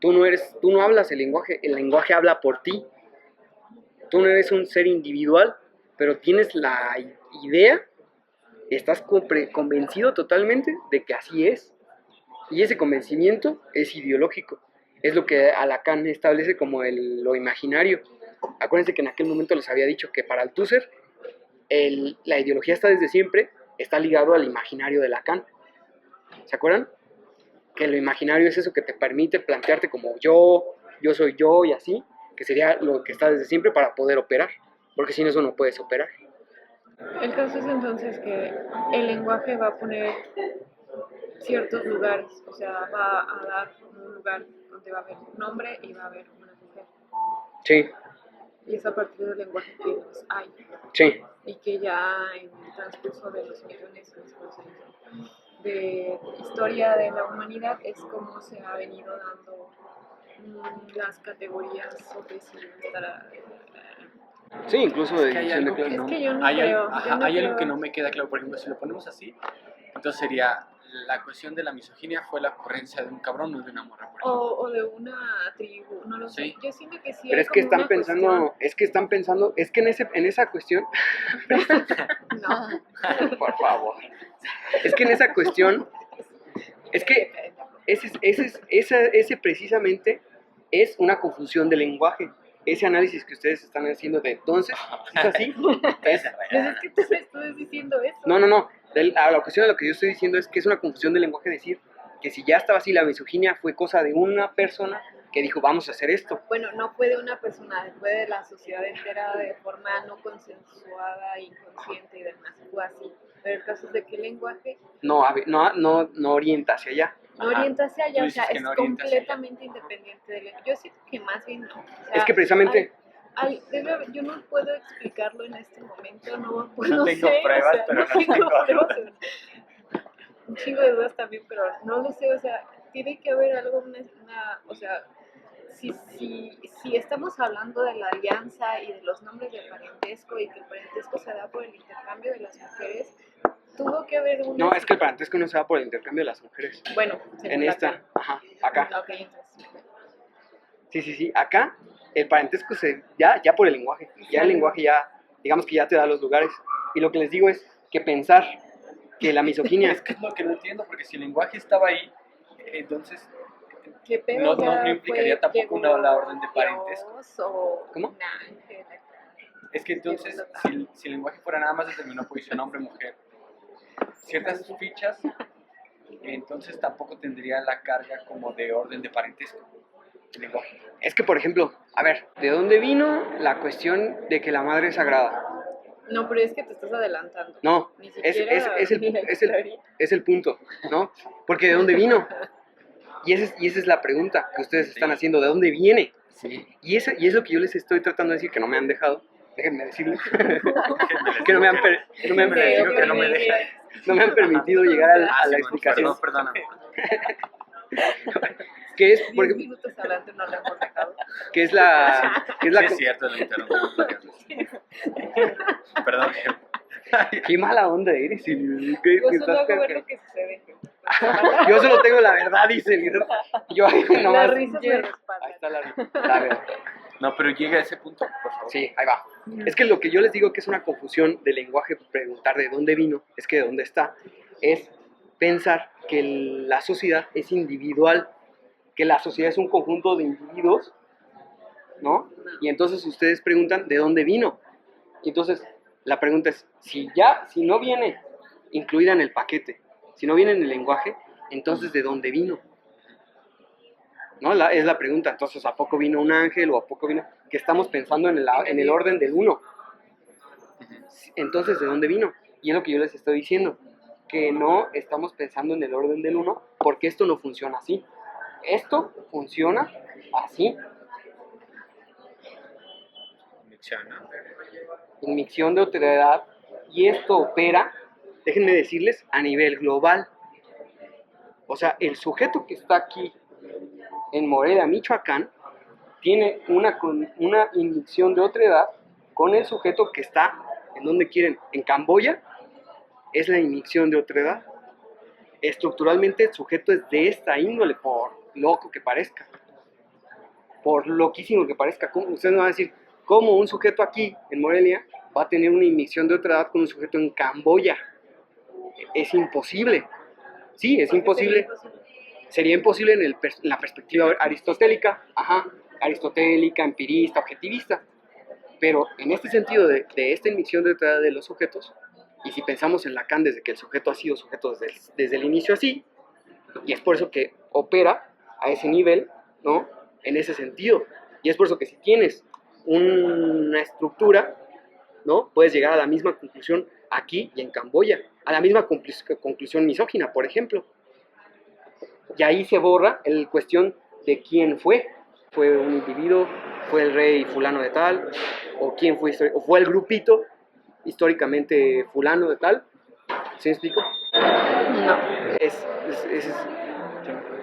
Tú no hablas el lenguaje habla por ti. Tú no eres un ser individual, pero tienes la idea, estás convencido totalmente de que así es. Y ese convencimiento es ideológico. Es lo que Lacan establece como lo imaginario. Acuérdense que en aquel momento les había dicho que para Althusser la ideología está desde siempre, está ligado al imaginario de Lacan. ¿Se acuerdan? Que lo imaginario es eso que te permite plantearte como yo soy yo y así, que sería lo que está desde siempre para poder operar, porque sin eso no puedes operar. El caso es entonces que el lenguaje va a poner ciertos lugares, o sea, va a dar un lugar donde va a haber un hombre y va a haber una mujer. Sí, Y es a partir del lenguaje que los hay. sí, Y que ya en el transcurso de los millones de historia de la humanidad es como se ha venido dando las categorías sobre si estará. sí, incluso de Es que hay división de algo que clases. Es que yo no hay, creo. ajá, yo no hay algo creo. que no me queda claro. Por ejemplo, si lo ponemos así, entonces sería la cuestión de la misoginia fue la ocurrencia de un cabrón, no de una morra, por ejemplo. O de una tribu, no lo sé. Sí. Yo siento que sí Pero hay es que como están una pensando, es que en esa cuestión, cuestión- No. por favor, es que en esa cuestión, es que ese precisamente es una confusión del lenguaje. Ese análisis que ustedes están haciendo de entonces, ¿es así? Pues es que tú me estás diciendo eso. No. La cuestión de lo que yo estoy diciendo es que es una confusión del lenguaje decir que si ya estaba así la misoginia fue cosa de una persona que dijo vamos a hacer esto. Bueno, no fue de una persona, fue de la sociedad entera de forma no consensuada, inconsciente y demás. Fue así. Pero el caso es de que el lenguaje No orienta hacia allá. no Ajá. orienta hacia allá, Tú o dices sea, que es no orienta hacia allá. completamente independiente del lenguaje. Yo siento que más bien no. O sea, Es que precisamente, yo no puedo explicarlo en este momento, no No tengo sé, pruebas, o sea, pero no tengo tengo pruebas, un chingo de dudas también, pero no lo sé, o sea, tiene que haber algo, o sea, si estamos hablando de la alianza y de los nombres del parentesco y que el parentesco se da por el intercambio de las mujeres, tuvo que haber una... no, es que el parentesco no se da por el intercambio de las mujeres. Bueno, según En esta, Lacan. ajá, acá. Ok, entonces. Sí, acá el parentesco ya por el lenguaje, ya el lenguaje ya, digamos que ya te da los lugares. Y lo que les digo es que pensar que la misoginia... Es que es lo que no entiendo, porque si el lenguaje estaba ahí, entonces ¿Qué pedo? no implicaría tampoco la orden de parentesco. Dios o ¿Cómo? un ángel. Es que entonces, si el lenguaje fuera nada más determinado posición hombre-mujer, ciertas fichas, entonces tampoco tendría la carga como de orden de parentesco. El lenguaje. Es que, por ejemplo, a ver, ¿de dónde vino la cuestión de que la madre es sagrada? No, pero es que te estás adelantando. No, Ni es siquiera la el punto, ¿no? Porque ¿de dónde vino? Y esa es la pregunta que ustedes están haciendo, ¿de dónde viene? Sí. Y es lo que yo les estoy tratando de decir, que no me han dejado, déjenme decirles, Déjenme que no me han, decir que no me han, Me les digo que no me ok. deja. no me han permitido llegar a la Simón, explicación. Perdóname. Que es, 10 porque, minutos adelante no lo hemos dejado. que es la, que es la Sí, es cierto, lo interrumpí. Perdón. qué mala onda eres, Silvio, Yo solo hago ver lo que sucede. yo solo tengo la verdad, dice el yo Las nomás, risas me ahí respaldan. está la verdad. No, pero llega a ese punto, por favor. Sí, ahí va. Es que lo que yo les digo que es una confusión del lenguaje, preguntar de dónde vino, es que de dónde está, es pensar que la sociedad es individual, que la sociedad es un conjunto de individuos, ¿no? Y entonces ustedes preguntan de dónde vino. Y entonces la pregunta es, si no viene incluida en el paquete, si no viene en el lenguaje, entonces ¿de dónde vino? ¿no? Es la pregunta. Entonces, ¿a poco vino un ángel o a poco vino? Que estamos pensando en el orden del uno. Entonces, ¿de dónde vino? Y es lo que yo les estoy diciendo, que no estamos pensando en el orden del uno porque esto no funciona así. Esto funciona así. Inmixción de otredad, y esto opera, déjenme decirles, a nivel global. O sea, el sujeto que está aquí en Morelia, Michoacán, tiene una inmixción de otredad con el sujeto que está, ¿en donde quieren? En Camboya, es la inmixción de otredad. Estructuralmente el sujeto es de esta índole, por loco que parezca, por loquísimo que parezca. Ustedes me van a decir, ¿cómo un sujeto aquí en Morelia va a tener una inmixción de otredad con un sujeto en Camboya? Es imposible. Sí, es imposible. Sería imposible en la perspectiva aristotélica, aristotélica, empirista, objetivista. Pero en este sentido de esta inmixción de otredad de los sujetos, y si pensamos en Lacan desde que el sujeto ha sido sujeto desde el inicio así, y es por eso que opera a ese nivel, ¿no? En ese sentido. Y es por eso que si tienes una estructura, ¿no? Puedes llegar a la misma conclusión aquí y en Camboya, a la misma conclusión misógina, por ejemplo. Y ahí se borra la cuestión de quién fue. ¿Fue un individuo? ¿Fue el rey fulano de tal? ¿O quién fue? ¿O fue el grupito históricamente fulano de tal? ¿Sí me explico? No.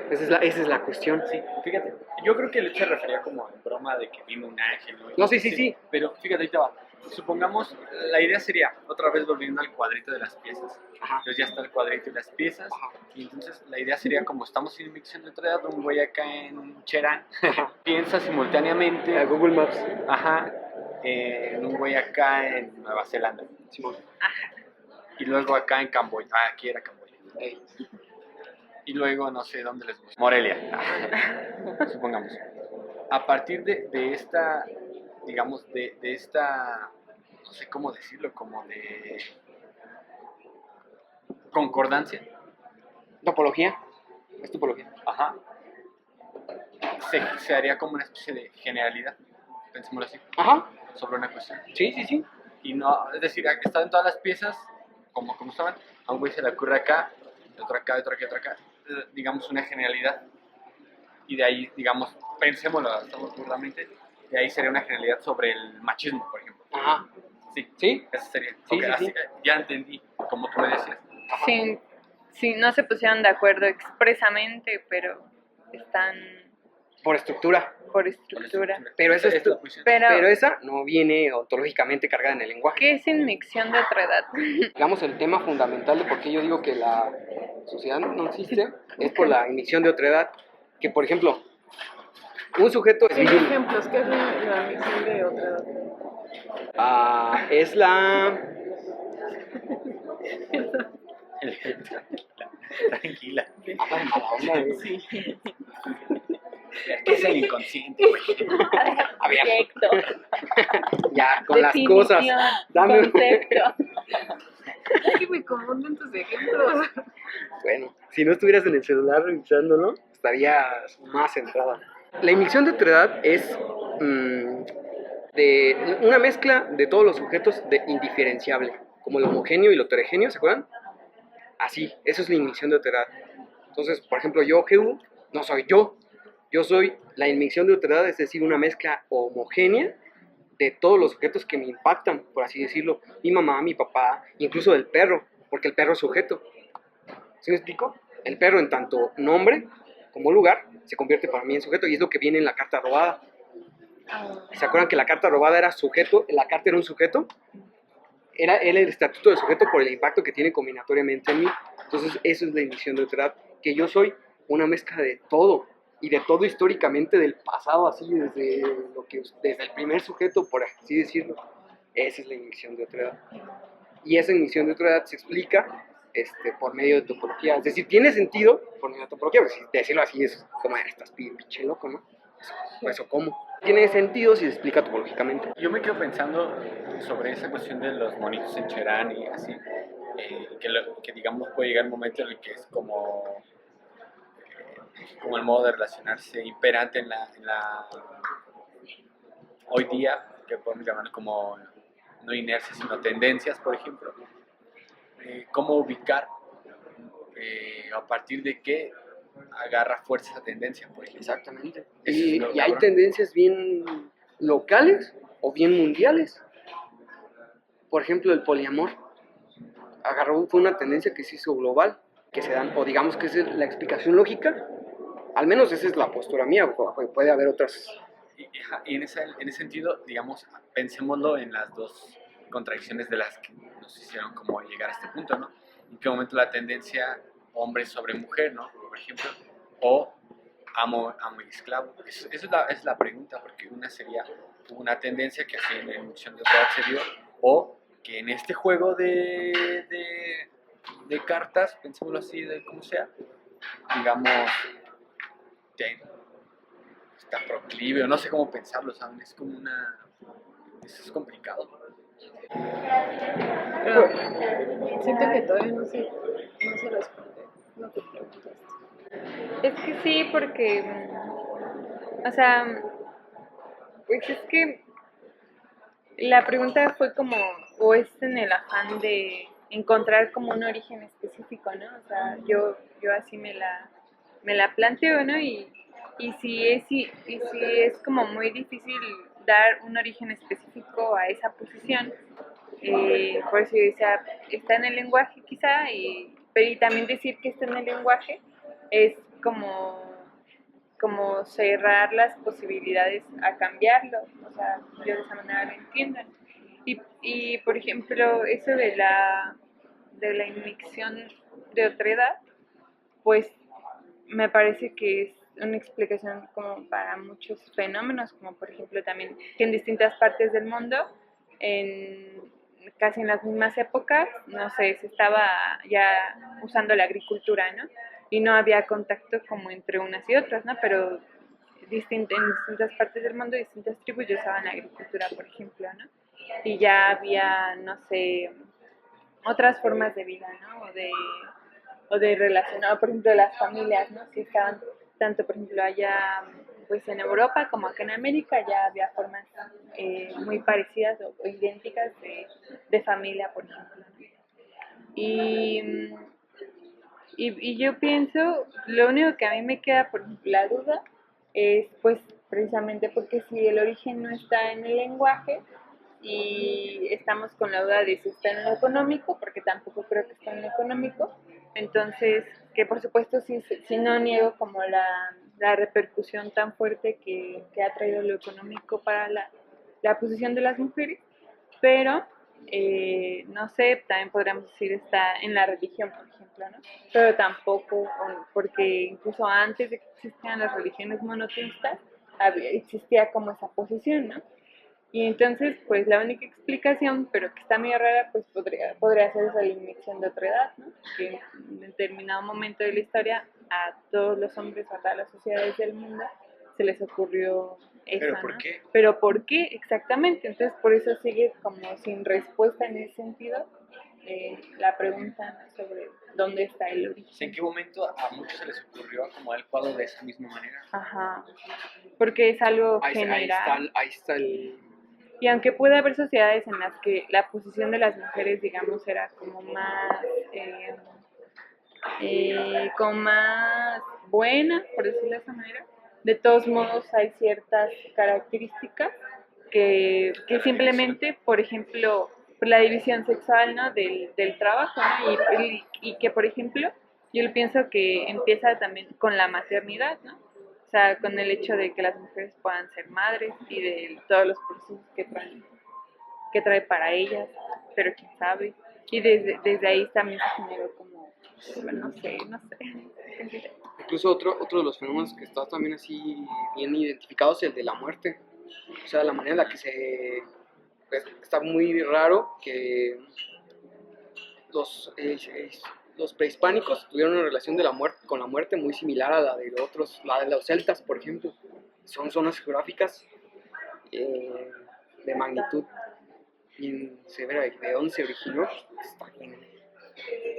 Esa es la cuestión. Sí, fíjate, yo creo que Luis se refería como en broma de que vino un ángel, ¿no? No, sí. Pero fíjate, ahí te va. Supongamos, la idea sería, otra vez volviendo al cuadrito de las piezas. Ajá. Entonces ya está el cuadrito de las piezas. Ajá. Y entonces la idea sería, como estamos en inmixción de otredad, un güey acá en Cherán piensa simultáneamente. A Google Maps. En un güey acá en Nueva Zelanda. Simón. Y luego acá en Camboya. Aquí era Camboya. Y luego no sé dónde les gusta. Morelia. Supongamos. A partir de esta, digamos, de esta, no sé cómo decirlo, como de concordancia. Topología. Es topología. Ajá. Se haría como una especie de generalidad, pensémoslo así, Ajá. sobre una cuestión. Sí. Y no, es decir, aquí están todas las piezas, como estaban, a un güey se le ocurre acá, otro acá, otro aquí, otro acá, digamos una generalidad. Y de ahí, digamos, pensémoslo, estamos burdamente, de ahí sería una generalidad sobre el machismo, por ejemplo. Ajá. Sí, eso sería. Sí, Okay, sí. ya entendí, como tú me decías. Sí, no se pusieron de acuerdo expresamente, pero están Por estructura. por estructura. Pero esa es la posición. Pero esa no viene ontológicamente cargada en el lenguaje. ¿Qué es inmixción de otredad? Digamos, el tema fundamental de por qué yo digo que la sociedad no existe es por la inmixción de otredad. Que, por ejemplo, un sujeto es Sí, viril. ejemplos, ¿qué es la misión de otredad? Es la... Tranquila. Sí. ¿Qué es el inconsciente, güey? A ver, Perfecto. ya, con las Definición, cosas. Dame un... concepto. Es que me confunden tus ejemplos. Bueno, si no estuvieras en el celular revisándolo, estarías más centrada. La inmixción de otredad es de una mezcla de todos los sujetos de indiferenciable, como lo homogéneo y lo heterogéneo, ¿se acuerdan? Así, eso es la inmixción de otredad. Entonces, por ejemplo, yo, GU, no soy yo. Yo soy la inmixción de otredad, es decir, una mezcla homogénea de todos los sujetos que me impactan, por así decirlo. Mi mamá, mi papá, incluso del perro, porque el perro es sujeto. ¿Sí me explico? El perro, en tanto nombre como lugar, se convierte para mí en sujeto, y es lo que viene en la carta robada. ¿Se acuerdan que la carta robada era sujeto? La carta era un sujeto. Era el estatuto del sujeto por el impacto que tiene combinatoriamente en mí. Entonces, eso es la inmixción de otredad, que yo soy una mezcla de todo, y de todo históricamente del pasado, así desde el primer sujeto, por así decirlo. Esa es la inmixción de otredad. Y esa inmixción de otredad se explica por medio de topología. Es decir, tiene sentido por medio de topología, porque si decirlo así es como, estás pinche loco, ¿no? Eso ¿cómo? Tiene sentido si se explica topológicamente. Yo me quedo pensando sobre esa cuestión de los monitos en Cherán y así, que digamos puede llegar un momento en el que es como como el modo de relacionarse imperante hoy día, que podemos llamar como no inercias, sino tendencias, por ejemplo. Cómo ubicar, a partir de qué agarra fuerza esa tendencia, por ejemplo. Exactamente. Eso es Y lo hay cabrón. tendencias bien locales o bien mundiales. Por ejemplo, el poliamor fue una tendencia que se hizo global, que se dan, o digamos que esa es la explicación lógica, al menos esa es la postura mía, puede haber otras. Y en ese sentido, digamos, pensémoslo en las dos contradicciones de las que nos hicieron como llegar a este punto, ¿no? En qué momento la tendencia hombre sobre mujer, ¿no? Por ejemplo, o amo y esclavo. Esa es la pregunta, porque una sería una tendencia que así en la inducción de otra se dio, o que en este juego de cartas, pensémoslo así, de como sea, digamos, está proclive, o no sé cómo pensarlo, ¿saben? Es como eso es complicado. Pero siento que todavía no se responde lo que preguntaste. Es que sí, porque, o sea, pues es que la pregunta fue como, o es en el afán de encontrar como un origen específico, ¿no? O sea, yo así me la planteo, ¿no? Y si es como muy difícil dar un origen específico a esa posición, por eso yo decía, está en el lenguaje quizá, pero y también decir que está en el lenguaje es como cerrar las posibilidades a cambiarlo, o sea, yo de esa manera lo entiendo. Y por ejemplo, eso de la inmixción de otra edad, pues me parece que es una explicación como para muchos fenómenos, como por ejemplo también que en distintas partes del mundo, en, casi en las mismas épocas, no sé, se estaba ya usando la agricultura, ¿no? Y no había contacto como entre unas y otras, ¿no? Pero en distintas partes del mundo, distintas tribus ya usaban la agricultura, por ejemplo, ¿no? Y ya había, no sé, otras formas de vida, ¿no? O de relacionar, por ejemplo, las familias, ¿no? Si estaban tanto, por ejemplo, allá, pues en Europa como acá en América, ya había formas muy parecidas o idénticas de familia, por ejemplo, ¿no? Y, y yo pienso, lo único que a mí me queda, por ejemplo, la duda es, pues, precisamente porque si el origen no está en el lenguaje, y estamos con la duda de si está en lo económico, porque tampoco creo que está en lo económico. Entonces, que por supuesto sí no niego como la repercusión tan fuerte que ha traído lo económico para la posición de las mujeres, pero no sé, también podríamos decir está en la religión, por ejemplo, ¿no? Pero tampoco, porque incluso antes de que existieran las religiones monoteístas, existía como esa posición, ¿no? Y entonces, pues la única explicación, pero que está medio rara, pues podría ser esa limitación de otra edad, ¿no? Que en determinado momento de la historia a todos los hombres, a todas las sociedades del mundo, se les ocurrió eso, ¿Pero por ¿no? qué? Pero ¿por qué exactamente? Entonces, por eso sigue como sin respuesta en ese sentido la pregunta, ¿no? Sobre dónde está el origen. ¿En qué momento a muchos se les ocurrió acomodarlo de esa misma manera? Ajá, porque es algo general. Ahí está el. Y aunque puede haber sociedades en las que la posición de las mujeres, digamos, era como más buena, por decirlo de esa manera, de todos modos hay ciertas características que simplemente, por ejemplo, por la división sexual, ¿no? del trabajo, ¿no? Y que, por ejemplo, yo pienso que empieza también con la maternidad, ¿no? O sea, con el hecho de que las mujeres puedan ser madres y de todos los procesos que trae para ellas, pero quién sabe. Y desde ahí también se generó como, bueno, no sé. Incluso otro de los fenómenos que está también así bien identificado es el de la muerte. O sea, la manera en la que pues, está muy raro que los prehispánicos tuvieron una relación de la muerte con la muerte muy similar a la de los celtas, por ejemplo. Son zonas geográficas de magnitud bien severa. ¿De dónde se originó? Está bien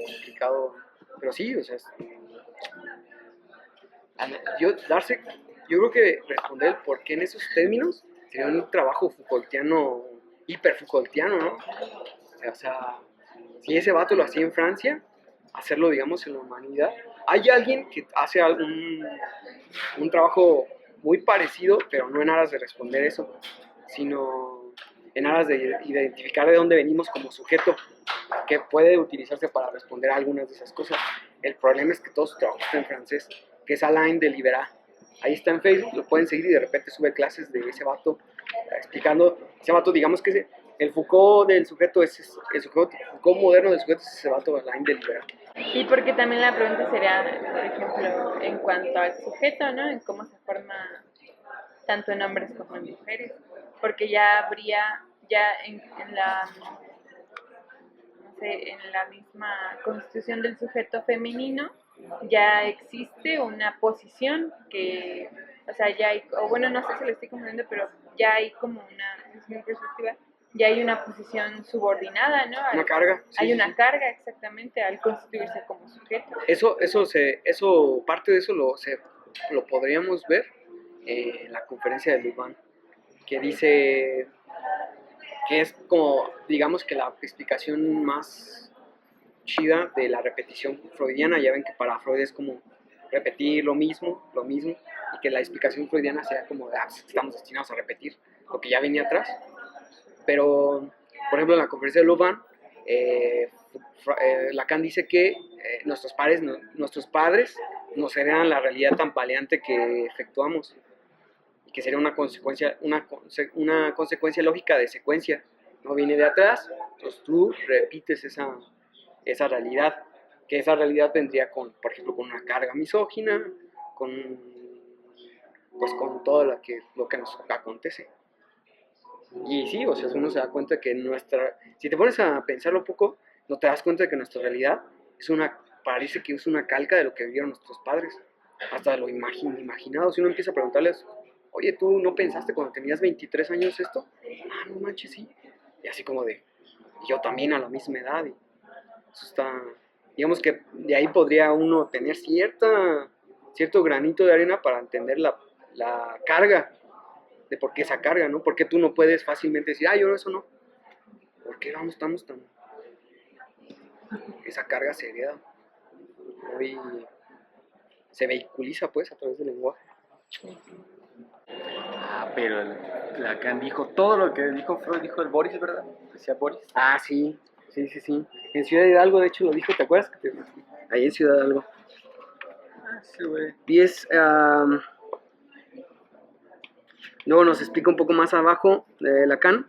complicado. Pero sí, o sea, Yo creo que responder el por qué en esos términos sería un trabajo Foucaultiano, hiper Foucaultiano, ¿no? O sea, si ese vato lo hacía en Francia, hacerlo, digamos, en la humanidad. Hay alguien que hace un trabajo muy parecido, pero no en aras de responder eso, sino en aras de identificar de dónde venimos como sujeto, que puede utilizarse para responder a algunas de esas cosas. El problema es que todo su trabajo está en francés, que es Alain de Libera. Ahí está en Facebook, lo pueden seguir y de repente sube clases de ese vato explicando. Ese vato, digamos que el Foucault del sujeto es el Foucault moderno del sujeto es ese vato Alain de Libera. Sí, porque también la pregunta sería, por ejemplo, en cuanto al sujeto, ¿no? En cómo se forma tanto en hombres como en mujeres. Porque ya habría, ya en la, no sé, en la misma constitución del sujeto femenino, ya existe una posición que, o sea, ya hay, o bueno, no sé si lo estoy confundiendo, pero ya hay como una, es mi perspectiva, ya hay una posición subordinada, ¿no? Una carga. Hay Sí, una sí. carga exactamente al constituirse como sujeto. Parte de eso lo podríamos ver en la conferencia de Louvain, que dice que es como, digamos que la explicación más chida de la repetición freudiana. Ya ven que para Freud es como repetir lo mismo, y que la explicación freudiana sea como de, estamos destinados a repetir lo que ya venía atrás. Pero, por ejemplo, en la conferencia de Louvain, Lacan dice que nuestros padres nos heredan la realidad tan paleante que efectuamos, y que sería una consecuencia lógica de secuencia. No viene de atrás, entonces tú repites esa realidad, que esa realidad vendría por ejemplo, con una carga misógina, pues con todo lo que nos acontece. Y sí, o sea, uno se da cuenta que si te pones a pensarlo un poco, no te das cuenta de que nuestra realidad parece que es una calca de lo que vivieron nuestros padres, hasta lo imaginado. Si uno empieza a preguntarles, oye, ¿tú no pensaste cuando tenías 23 años esto? Ah, no manches, sí. Y así como de, yo también a la misma edad. Y eso está, digamos que de ahí podría uno tener cierto granito de arena para entender la carga, de por qué esa carga, ¿no? ¿Por qué tú no puedes fácilmente decir, yo eso no? ¿Por qué estamos tan... Esa carga se hereda, muy... se vehiculiza pues a través del lenguaje. Pero Lacan dijo todo lo que dijo Freud, dijo el Boris, ¿verdad? Decía Boris. Ah, sí. En Ciudad Hidalgo, de hecho, lo dijo, ¿te acuerdas? Ahí en Ciudad Hidalgo. Sí, güey. Y luego nos explica un poco más abajo Lacan.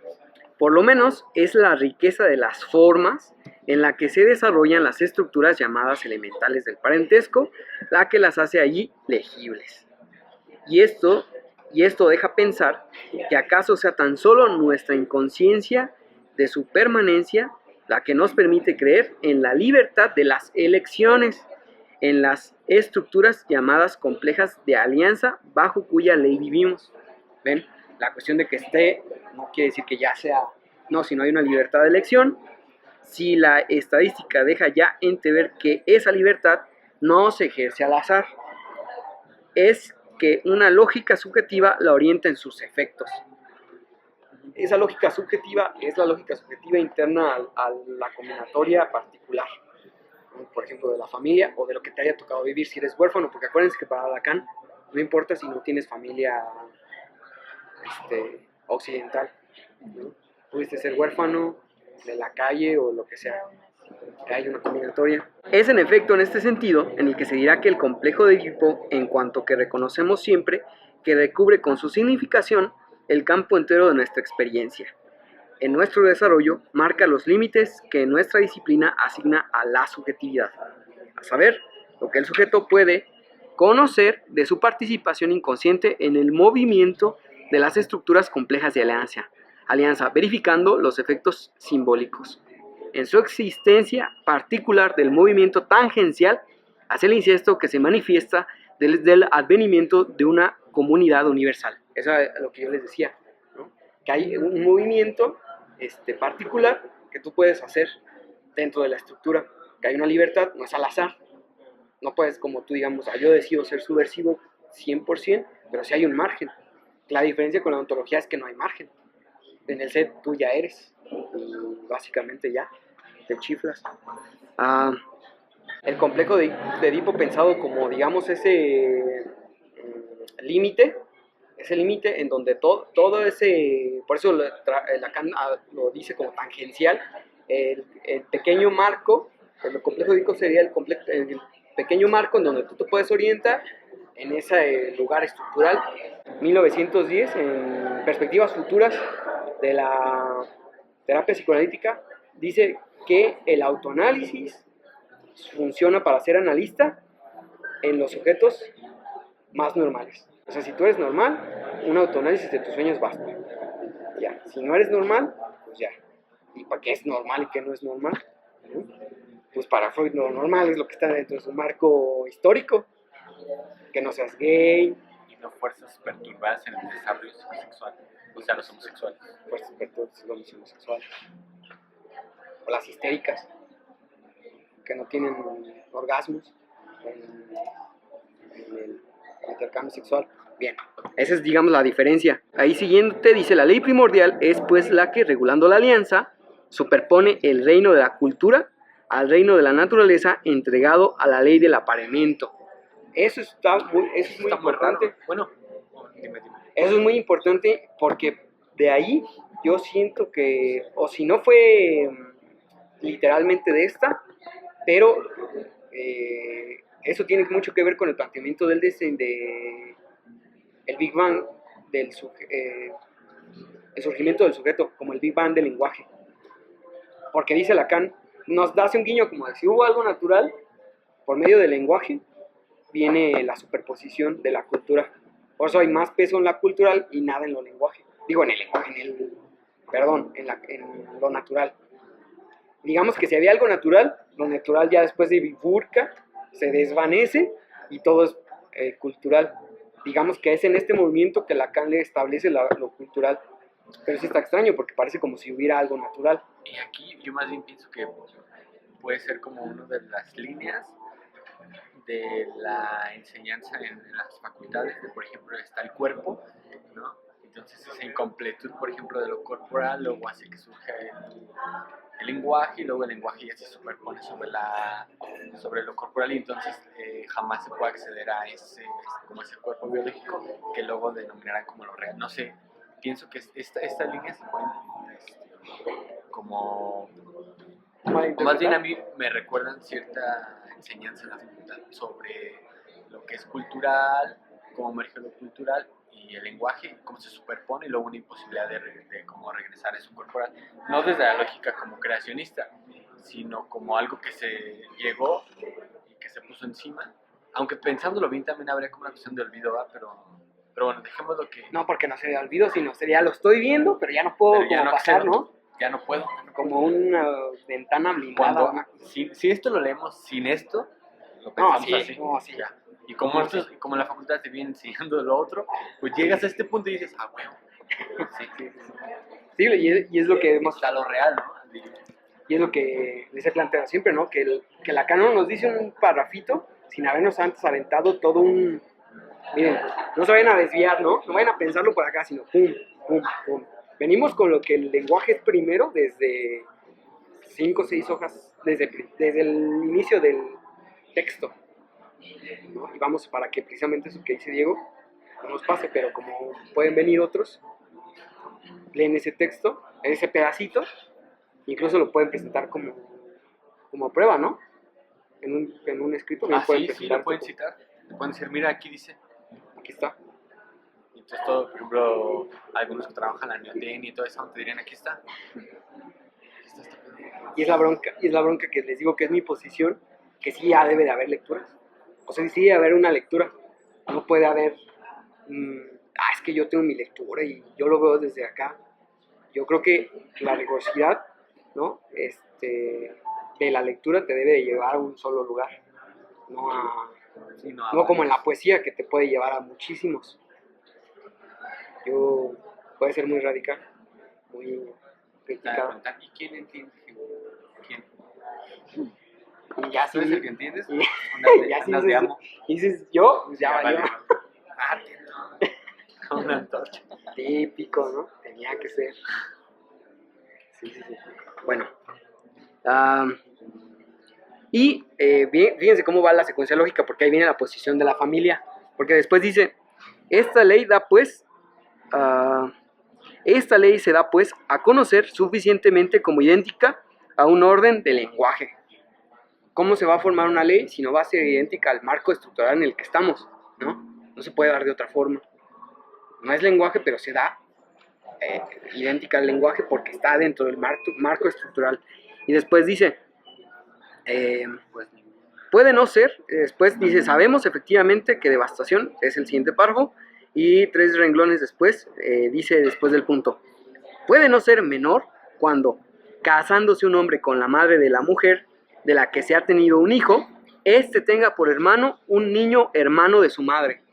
Por lo menos es la riqueza de las formas en la que se desarrollan las estructuras llamadas elementales del parentesco, la que las hace allí legibles. Y esto deja pensar que acaso sea tan solo nuestra inconsciencia de su permanencia la que nos permite creer en la libertad de las elecciones, en las estructuras llamadas complejas de alianza bajo cuya ley vivimos. ¿Ven? La cuestión de que esté no quiere decir que ya sea, no, si no hay una libertad de elección, si la estadística deja ya entrever que esa libertad no se ejerce al azar, es que una lógica subjetiva la orienta en sus efectos. Esa lógica subjetiva es la lógica subjetiva interna a la combinatoria particular, por ejemplo, de la familia o de lo que te haya tocado vivir si eres huérfano, porque acuérdense que para Lacan no importa si no tienes familia occidental, ¿no? Pudiste ser huérfano de la calle o lo que sea. Hay una combinatoria. Es en efecto en este sentido en el que se dirá que el complejo de Edipo, en cuanto que reconocemos siempre, que recubre con su significación el campo entero de nuestra experiencia. En nuestro desarrollo marca los límites que nuestra disciplina asigna a la subjetividad, a saber, lo que el sujeto puede conocer de su participación inconsciente en el movimiento de las estructuras complejas de alianza, verificando los efectos simbólicos en su existencia particular del movimiento tangencial hacia el incesto que se manifiesta desde el advenimiento de una comunidad universal. Eso es lo que yo les decía, ¿no? Que hay un movimiento particular que tú puedes hacer dentro de la estructura, que hay una libertad, no es al azar, No puedes, como tú digamos, yo decido ser subversivo 100%, pero sí hay un margen. La diferencia con la ontología es que no hay margen. En el set tú ya eres, y básicamente ya te chiflas. El complejo de Edipo pensado como, digamos, límite, ese límite en donde todo ese, por eso Lacan lo dice como tangencial, el pequeño marco, el complejo de Edipo sería el pequeño marco en donde tú te puedes orientar en ese lugar estructural. 1910, en Perspectivas Futuras de la terapia psicoanalítica, dice que el autoanálisis funciona para ser analista en los sujetos más normales. O sea, si tú eres normal, un autoanálisis de tus sueños basta. Ya. Si no eres normal, pues ya. ¿Y para qué es normal y qué no es normal? ¿No? Pues para Freud lo normal es lo que está dentro de su marco histórico. Que no seas gay. Y no fuerzas perturbadas en el desarrollo psicosexual, o sea, los homosexuales. Fuerzas perturbadas los homosexuales. O las histéricas, que no tienen orgasmos en el intercambio sexual. Bien, esa es, digamos, la diferencia. Ahí siguiente dice, la ley primordial es pues la que, regulando la alianza, superpone el reino de la cultura al reino de la naturaleza entregado a la ley del apareamiento. Eso es muy importante. Raro. Bueno, dime. Eso es muy importante porque de ahí yo siento que, o si no fue literalmente de esta, pero eso tiene mucho que ver con el planteamiento del el Big Bang, el surgimiento del sujeto, como el Big Bang del lenguaje. Porque dice Lacan, nos hace un guiño como de si hubo algo natural, por medio del lenguaje, viene la superposición de la cultura. Por eso hay más peso en la cultural y nada en lo lenguaje. Digo, en el lenguaje, en lo natural. Digamos que si había algo natural, lo natural ya después se bifurca, se desvanece y todo es cultural. Digamos que es en este movimiento que Lacan le establece lo cultural. Pero sí está extraño porque parece como si hubiera algo natural. Y aquí yo más bien pienso que puede ser como una de las líneas de la enseñanza en las facultades, de, por ejemplo, está el cuerpo, ¿no? Entonces esa incompletud, por ejemplo, de lo corporal, luego hace que surja el lenguaje, y luego el lenguaje ya se superpone sobre lo corporal, y entonces jamás se puede acceder a como ese cuerpo biológico que luego denominarán como lo real. No sé, pienso que estas líneas se pueden como más bien a mí me recuerdan cierta enseñanza en la facultad sobre lo que es cultural, cómo emerge lo cultural y el lenguaje, cómo se superpone, y luego una imposibilidad de cómo regresar a eso corporal. No desde la lógica como creacionista, sino como algo que se llegó y que se puso encima. Aunque pensándolo bien también habría como una cuestión de olvido, ¿va? Pero bueno, dejémoslo que... No, porque no sería olvido, sino sería lo estoy viendo, pero ya no puedo ya no pasar, accedo, ¿no? Ya no puedo. Como una ventana blindada. Si esto lo leemos sin esto, lo pensamos así. No, sí. Ya. Y como en la facultad te viene enseñando lo otro, pues llegas a este punto y dices, huevo. Sí, y es lo que hemos... Está lo real, ¿no? Y es lo que les he planteado siempre, ¿no? Que Lacan no nos dice un parrafito sin habernos antes aventado todo un... Miren, no se vayan a desviar, ¿no? No vayan a pensarlo por acá, sino pum, pum, pum. Venimos con lo que el lenguaje es primero desde 5 o 6 hojas, desde el inicio del texto, ¿no? Y vamos para que precisamente eso que dice Diego no nos pase, pero como pueden venir otros, leen ese texto, ese pedacito, incluso lo pueden presentar como prueba, ¿no? En un escrito. Sí, lo pueden citar. Le pueden decir, mira, aquí dice. Aquí está. Y entonces, todo, por ejemplo, algunos que trabajan en la neotenia y todo eso, te dirían, aquí está. Y es la bronca que les digo que es mi posición, que sí ya debe de haber lecturas. O sea, sí debe haber una lectura. No puede haber, es que yo tengo mi lectura y yo lo veo desde acá. Yo creo que la rigurosidad, ¿no? De la lectura te debe de llevar a un solo lugar. No como en la poesía, que te puede llevar a muchísimos. Puede ser muy radical, muy criticado. ¿Y quién entiende? ¿Quién? Y ya ¿Tú eres sí, el que entiendes? y- Unas ya sí de dices, amo. dices yo, pues ya Ya valió. vale. Ah, con una antorcha. Típico, ¿no? Tenía que ser. Sí, sí, sí. Bueno. am, fíjense cómo va la secuencia lógica, porque ahí viene la posición de la familia. Porque después dice, esta ley da pues, esta ley se da pues a conocer suficientemente como idéntica a un orden de lenguaje. ¿Cómo se va a formar una ley si no va a ser idéntica al marco estructural en el que estamos? ¿No? No se puede dar de otra forma. No es lenguaje, pero se da idéntica al lenguaje porque está dentro del marco estructural. Y después dice, Pues puede no ser, después dice, sabemos efectivamente que devastación es el siguiente párrafo, y 3 renglones después, dice después del punto, puede no ser menor cuando, casándose un hombre con la madre de la mujer de la que se ha tenido un hijo, éste tenga por hermano un niño hermano de su madre.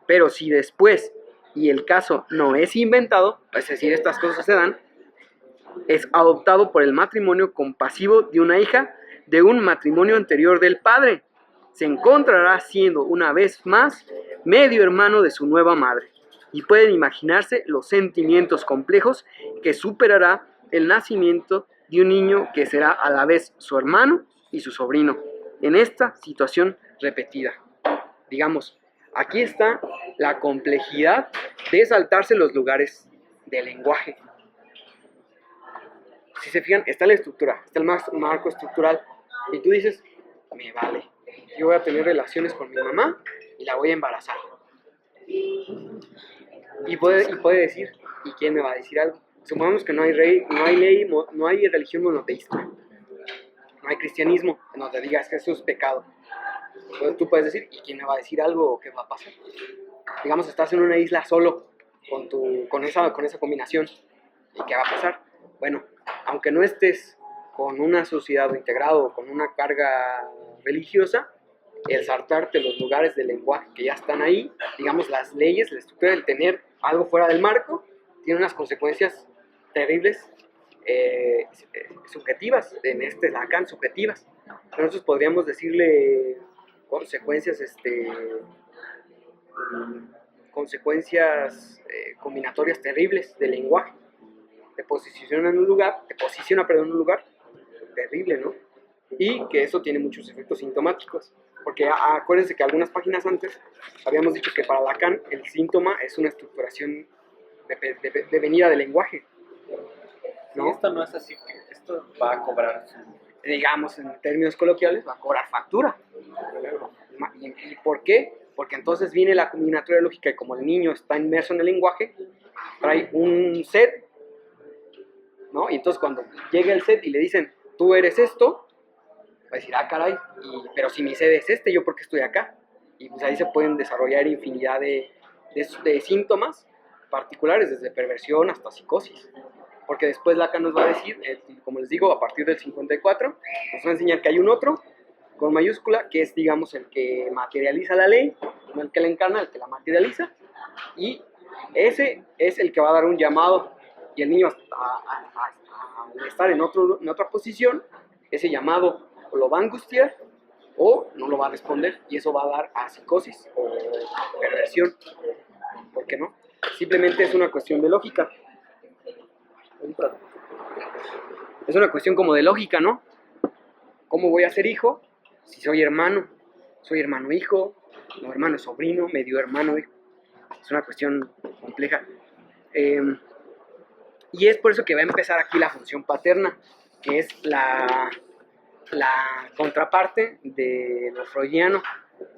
Pero si después, y el caso no es inventado, es decir, estas cosas se dan, es adoptado por el matrimonio compasivo de una hija de un matrimonio anterior del padre, se encontrará siendo una vez más medio hermano de su nueva madre, y pueden imaginarse los sentimientos complejos que superará el nacimiento de un niño que será a la vez su hermano y su sobrino, en esta situación repetida. Digamos, aquí está la complejidad de saltarse los lugares del lenguaje. Si se fijan, está la estructura, está el marco estructural, y tú dices, me vale, yo voy a tener relaciones con mi mamá y la voy a embarazar. Y puede decir, ¿y quién me va a decir algo? Supongamos que no hay ley, no hay religión monoteísta, no hay cristianismo, no te digas que eso es pecado. Entonces tú puedes decir, ¿y quién me va a decir algo o qué va a pasar? Digamos, estás en una isla solo con esa combinación, ¿y qué va a pasar? Bueno, aunque no estés con una sociedad integrada o con una carga religiosa, el saltarte los lugares del lenguaje que ya están ahí, digamos, las leyes, la estructura del tener algo fuera del marco, tiene unas consecuencias terribles, subjetivas, en Lacan, subjetivas. Nosotros podríamos decirle consecuencias, combinatorias terribles del lenguaje. Te posiciona en un lugar terrible, ¿no? Y que eso tiene muchos efectos sintomáticos. Porque acuérdense que algunas páginas antes habíamos dicho que para Lacan el síntoma es una estructuración de venida del lenguaje, si ¿no? esto no es así, que esto va a cobrar Digamos, en términos coloquiales, va a cobrar factura. ¿Y por qué? Porque entonces viene la combinatoria lógica y como el niño está inmerso en el lenguaje, trae un set, ¿no? Y entonces cuando llega el set y le dicen, tú eres esto, va a decir, ah, caray, pero si mi set es ¿yo por qué estoy acá? Y pues ahí se pueden desarrollar infinidad de síntomas particulares, desde perversión hasta psicosis. Porque después Lacan nos va a decir, como les digo, a partir del 54, nos va a enseñar que hay un otro, con mayúscula, que es, digamos, el que materializa la ley, no el que la encarna, el que la materializa, y ese es el que va a dar un llamado, y el niño al estar en otra posición, ese llamado o lo va a angustiar o no lo va a responder, y eso va a dar a psicosis o perversión. ¿Por qué no? Simplemente es una cuestión de lógica. Es una cuestión como de lógica, ¿no? ¿Cómo voy a ser hijo si soy hermano? Soy hermano hijo, no hermano sobrino, medio hermano hijo. Es una cuestión compleja. Y es por eso que va a empezar aquí la función paterna, que es la contraparte de lo freudiano,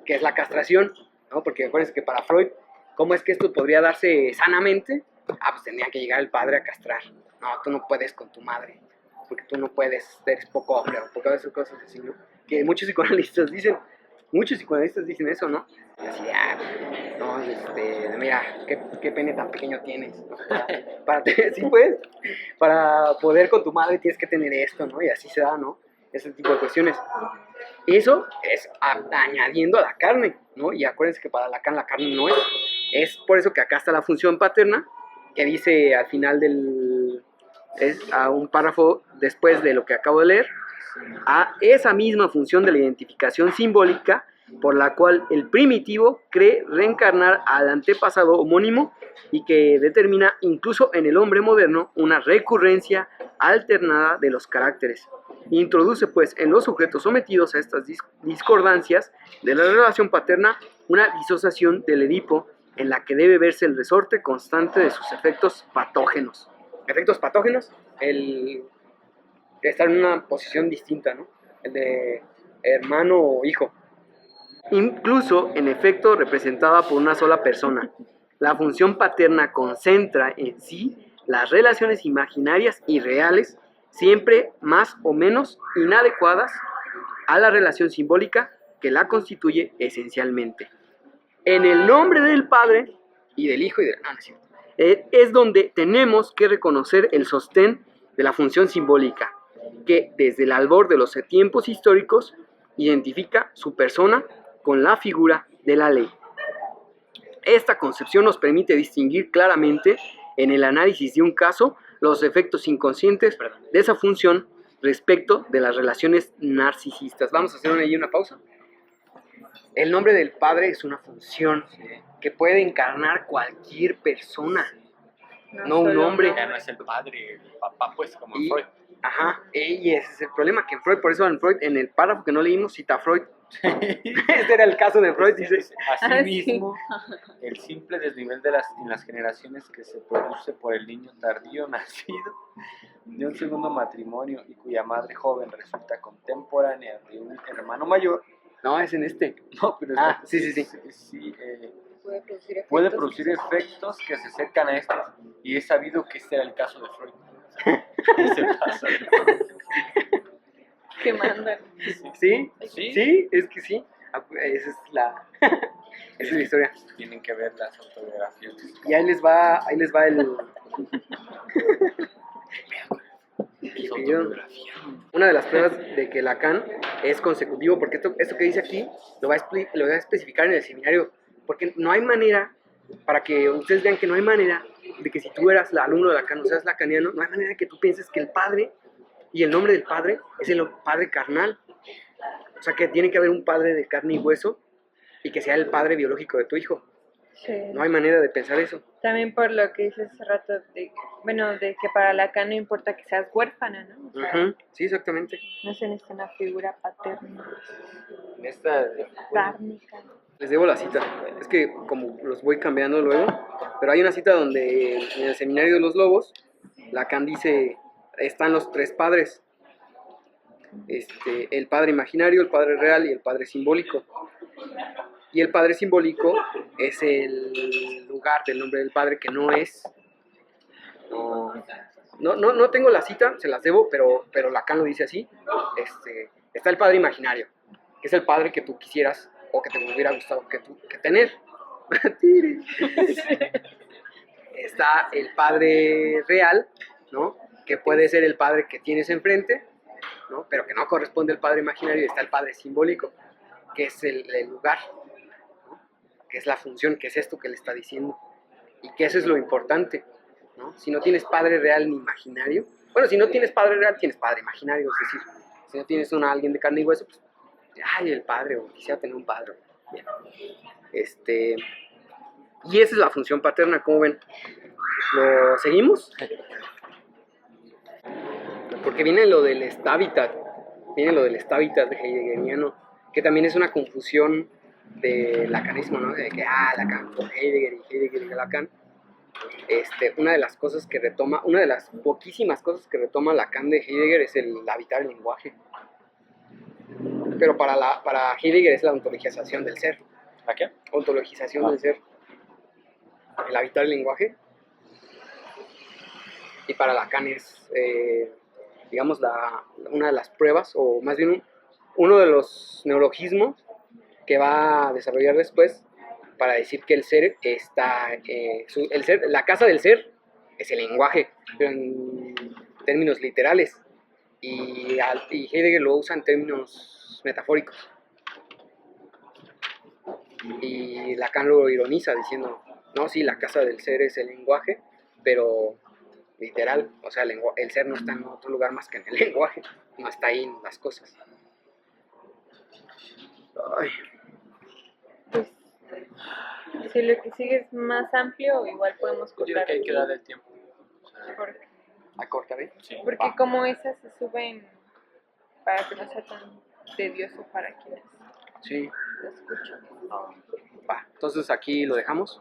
que es la castración, ¿no? Porque acuérdense que para Freud, ¿cómo es que esto podría darse sanamente? Pues tendría que llegar el padre a castrar. No, tú no puedes con tu madre, porque tú no puedes, eres poco hombre, o porque esas cosas así, ¿no? Que muchos psicoanalistas dicen eso, ¿no? Así, no, mira, qué pene tan pequeño tienes, ¿no? Sí, pues, para poder con tu madre tienes que tener esto, ¿no? Y así se da, ¿no? Ese tipo de cuestiones. Eso es añadiendo a la carne, ¿no? Y acuérdense que para Lacan la carne no es. Es por eso que acá está la función paterna, que dice al final es a un párrafo después de lo que acabo de leer, a esa misma función de la identificación simbólica por la cual el primitivo cree reencarnar al antepasado homónimo y que determina incluso en el hombre moderno una recurrencia alternada de los caracteres. Introduce pues en los sujetos sometidos a estas discordancias de la relación paterna una disociación del Edipo en la que debe verse el resorte constante de sus efectos patógenos. Efectos patógenos, el estar en una posición distinta, ¿no? El de hermano o hijo. Incluso, en efecto, representada por una sola persona. La función paterna concentra en sí las relaciones imaginarias y reales, siempre más o menos inadecuadas a la relación simbólica que la constituye esencialmente. En el nombre del Padre y del Hijo y del Ángel, es donde tenemos que reconocer el sostén de la función simbólica, que desde el albor de los tiempos históricos identifica su persona con la figura de la ley. Esta concepción nos permite distinguir claramente en el análisis de un caso los efectos inconscientes de esa función respecto de las relaciones narcisistas. Vamos a hacer ahí una pausa. El nombre del Padre es una función que puede encarnar cualquier persona, no un nombre. Ya no es el padre, el papá, pues, como en Freud. Ajá, y ese es el problema, que en Freud, por eso en Freud, en el párrafo que no leímos, cita a Freud. Ese era el caso de Freud, dice. Asimismo, el simple desnivel en las generaciones que se produce por el niño tardío nacido de un segundo matrimonio y cuya madre joven resulta contemporánea de un hermano mayor. No, es en este. No, pero sí. Puede producir efectos que se acercan a estos, y es sabido que este era el caso de Freud. Ese caso de Freud. Que mandan. ¿Sí? ¿Sí? Sí, es que sí. Esa es la, esa es la historia. Tienen que ver las autobiografías. Y ahí les va el... Su autobiografía. Una de las pruebas de que Lacan es consecutivo, porque esto que dice aquí lo va a especificar en el seminario, porque no hay manera, para que ustedes vean que no hay manera de que si tú eras alumno de Lacan o seas lacaniano, no hay manera de que tú pienses que el padre y el nombre del padre es el padre carnal. O sea, que tiene que haber un padre de carne y hueso y que sea el padre biológico de tu hijo. Sí. No hay manera de pensar eso. También por lo que dices hace rato, de que para Lacan no importa que seas huérfana, ¿no? O sea, Sí, exactamente. no se necesita una figura paterna, En esta, kármica. Les debo la cita. Es que como los voy cambiando luego, pero hay una cita donde en el seminario de los lobos, Lacan dice, están los tres padres. El padre imaginario, el padre real y el padre simbólico. Y el padre simbólico es el lugar del nombre del padre que no es. No tengo la cita, se las debo, pero Lacan lo dice así. Está el padre imaginario, que es el padre que tú quisieras o que te hubiera gustado que tener. Está el padre real, ¿no? Que puede ser el padre que tienes enfrente, ¿no? Pero que no corresponde al padre imaginario. Y está el padre simbólico, que es el lugar, ¿no? Que es la función, que es esto que le está diciendo. Y que eso es lo importante, ¿no? Si no tienes padre real ni imaginario, bueno, si no tienes padre real, tienes padre imaginario, es decir, si no tienes alguien de carne y hueso, pues, ay, el padre, o quisiera tener un padre. Bien. Y esa es la función paterna, ¿cómo ven? ¿Lo seguimos? Porque viene lo del Stavitat, de heideggeriano, que también es una confusión de lacanismo, ¿no? De que, Lacan con Heidegger y Heidegger y Lacan. Una de las poquísimas cosas que retoma Lacan de Heidegger es el habitar el lenguaje. Pero para Heidegger es la ontologización del ser. ¿A qué? Ontologización del ser. El habitar el lenguaje. Y para Lacan es, digamos, una de las pruebas, o más bien uno de los neologismos que va a desarrollar después para decir que el ser está, la casa del ser es el lenguaje, pero en términos literales, y Heidegger lo usa en términos metafóricos, y Lacan lo ironiza diciendo, no, sí, la casa del ser es el lenguaje, pero literal. O sea, el ser no está en otro lugar más que en el lenguaje, no está ahí en las cosas. Ay, Pues, si lo que sigue es más amplio, igual podemos Yo digo cortar que hay que aquí, darle el tiempo. O sea, porque, ¿a cortar ahí? sí. porque como esas se suben para que no sea tan tedioso para quienes Sí, lo escuchan. va. Entonces aquí lo dejamos.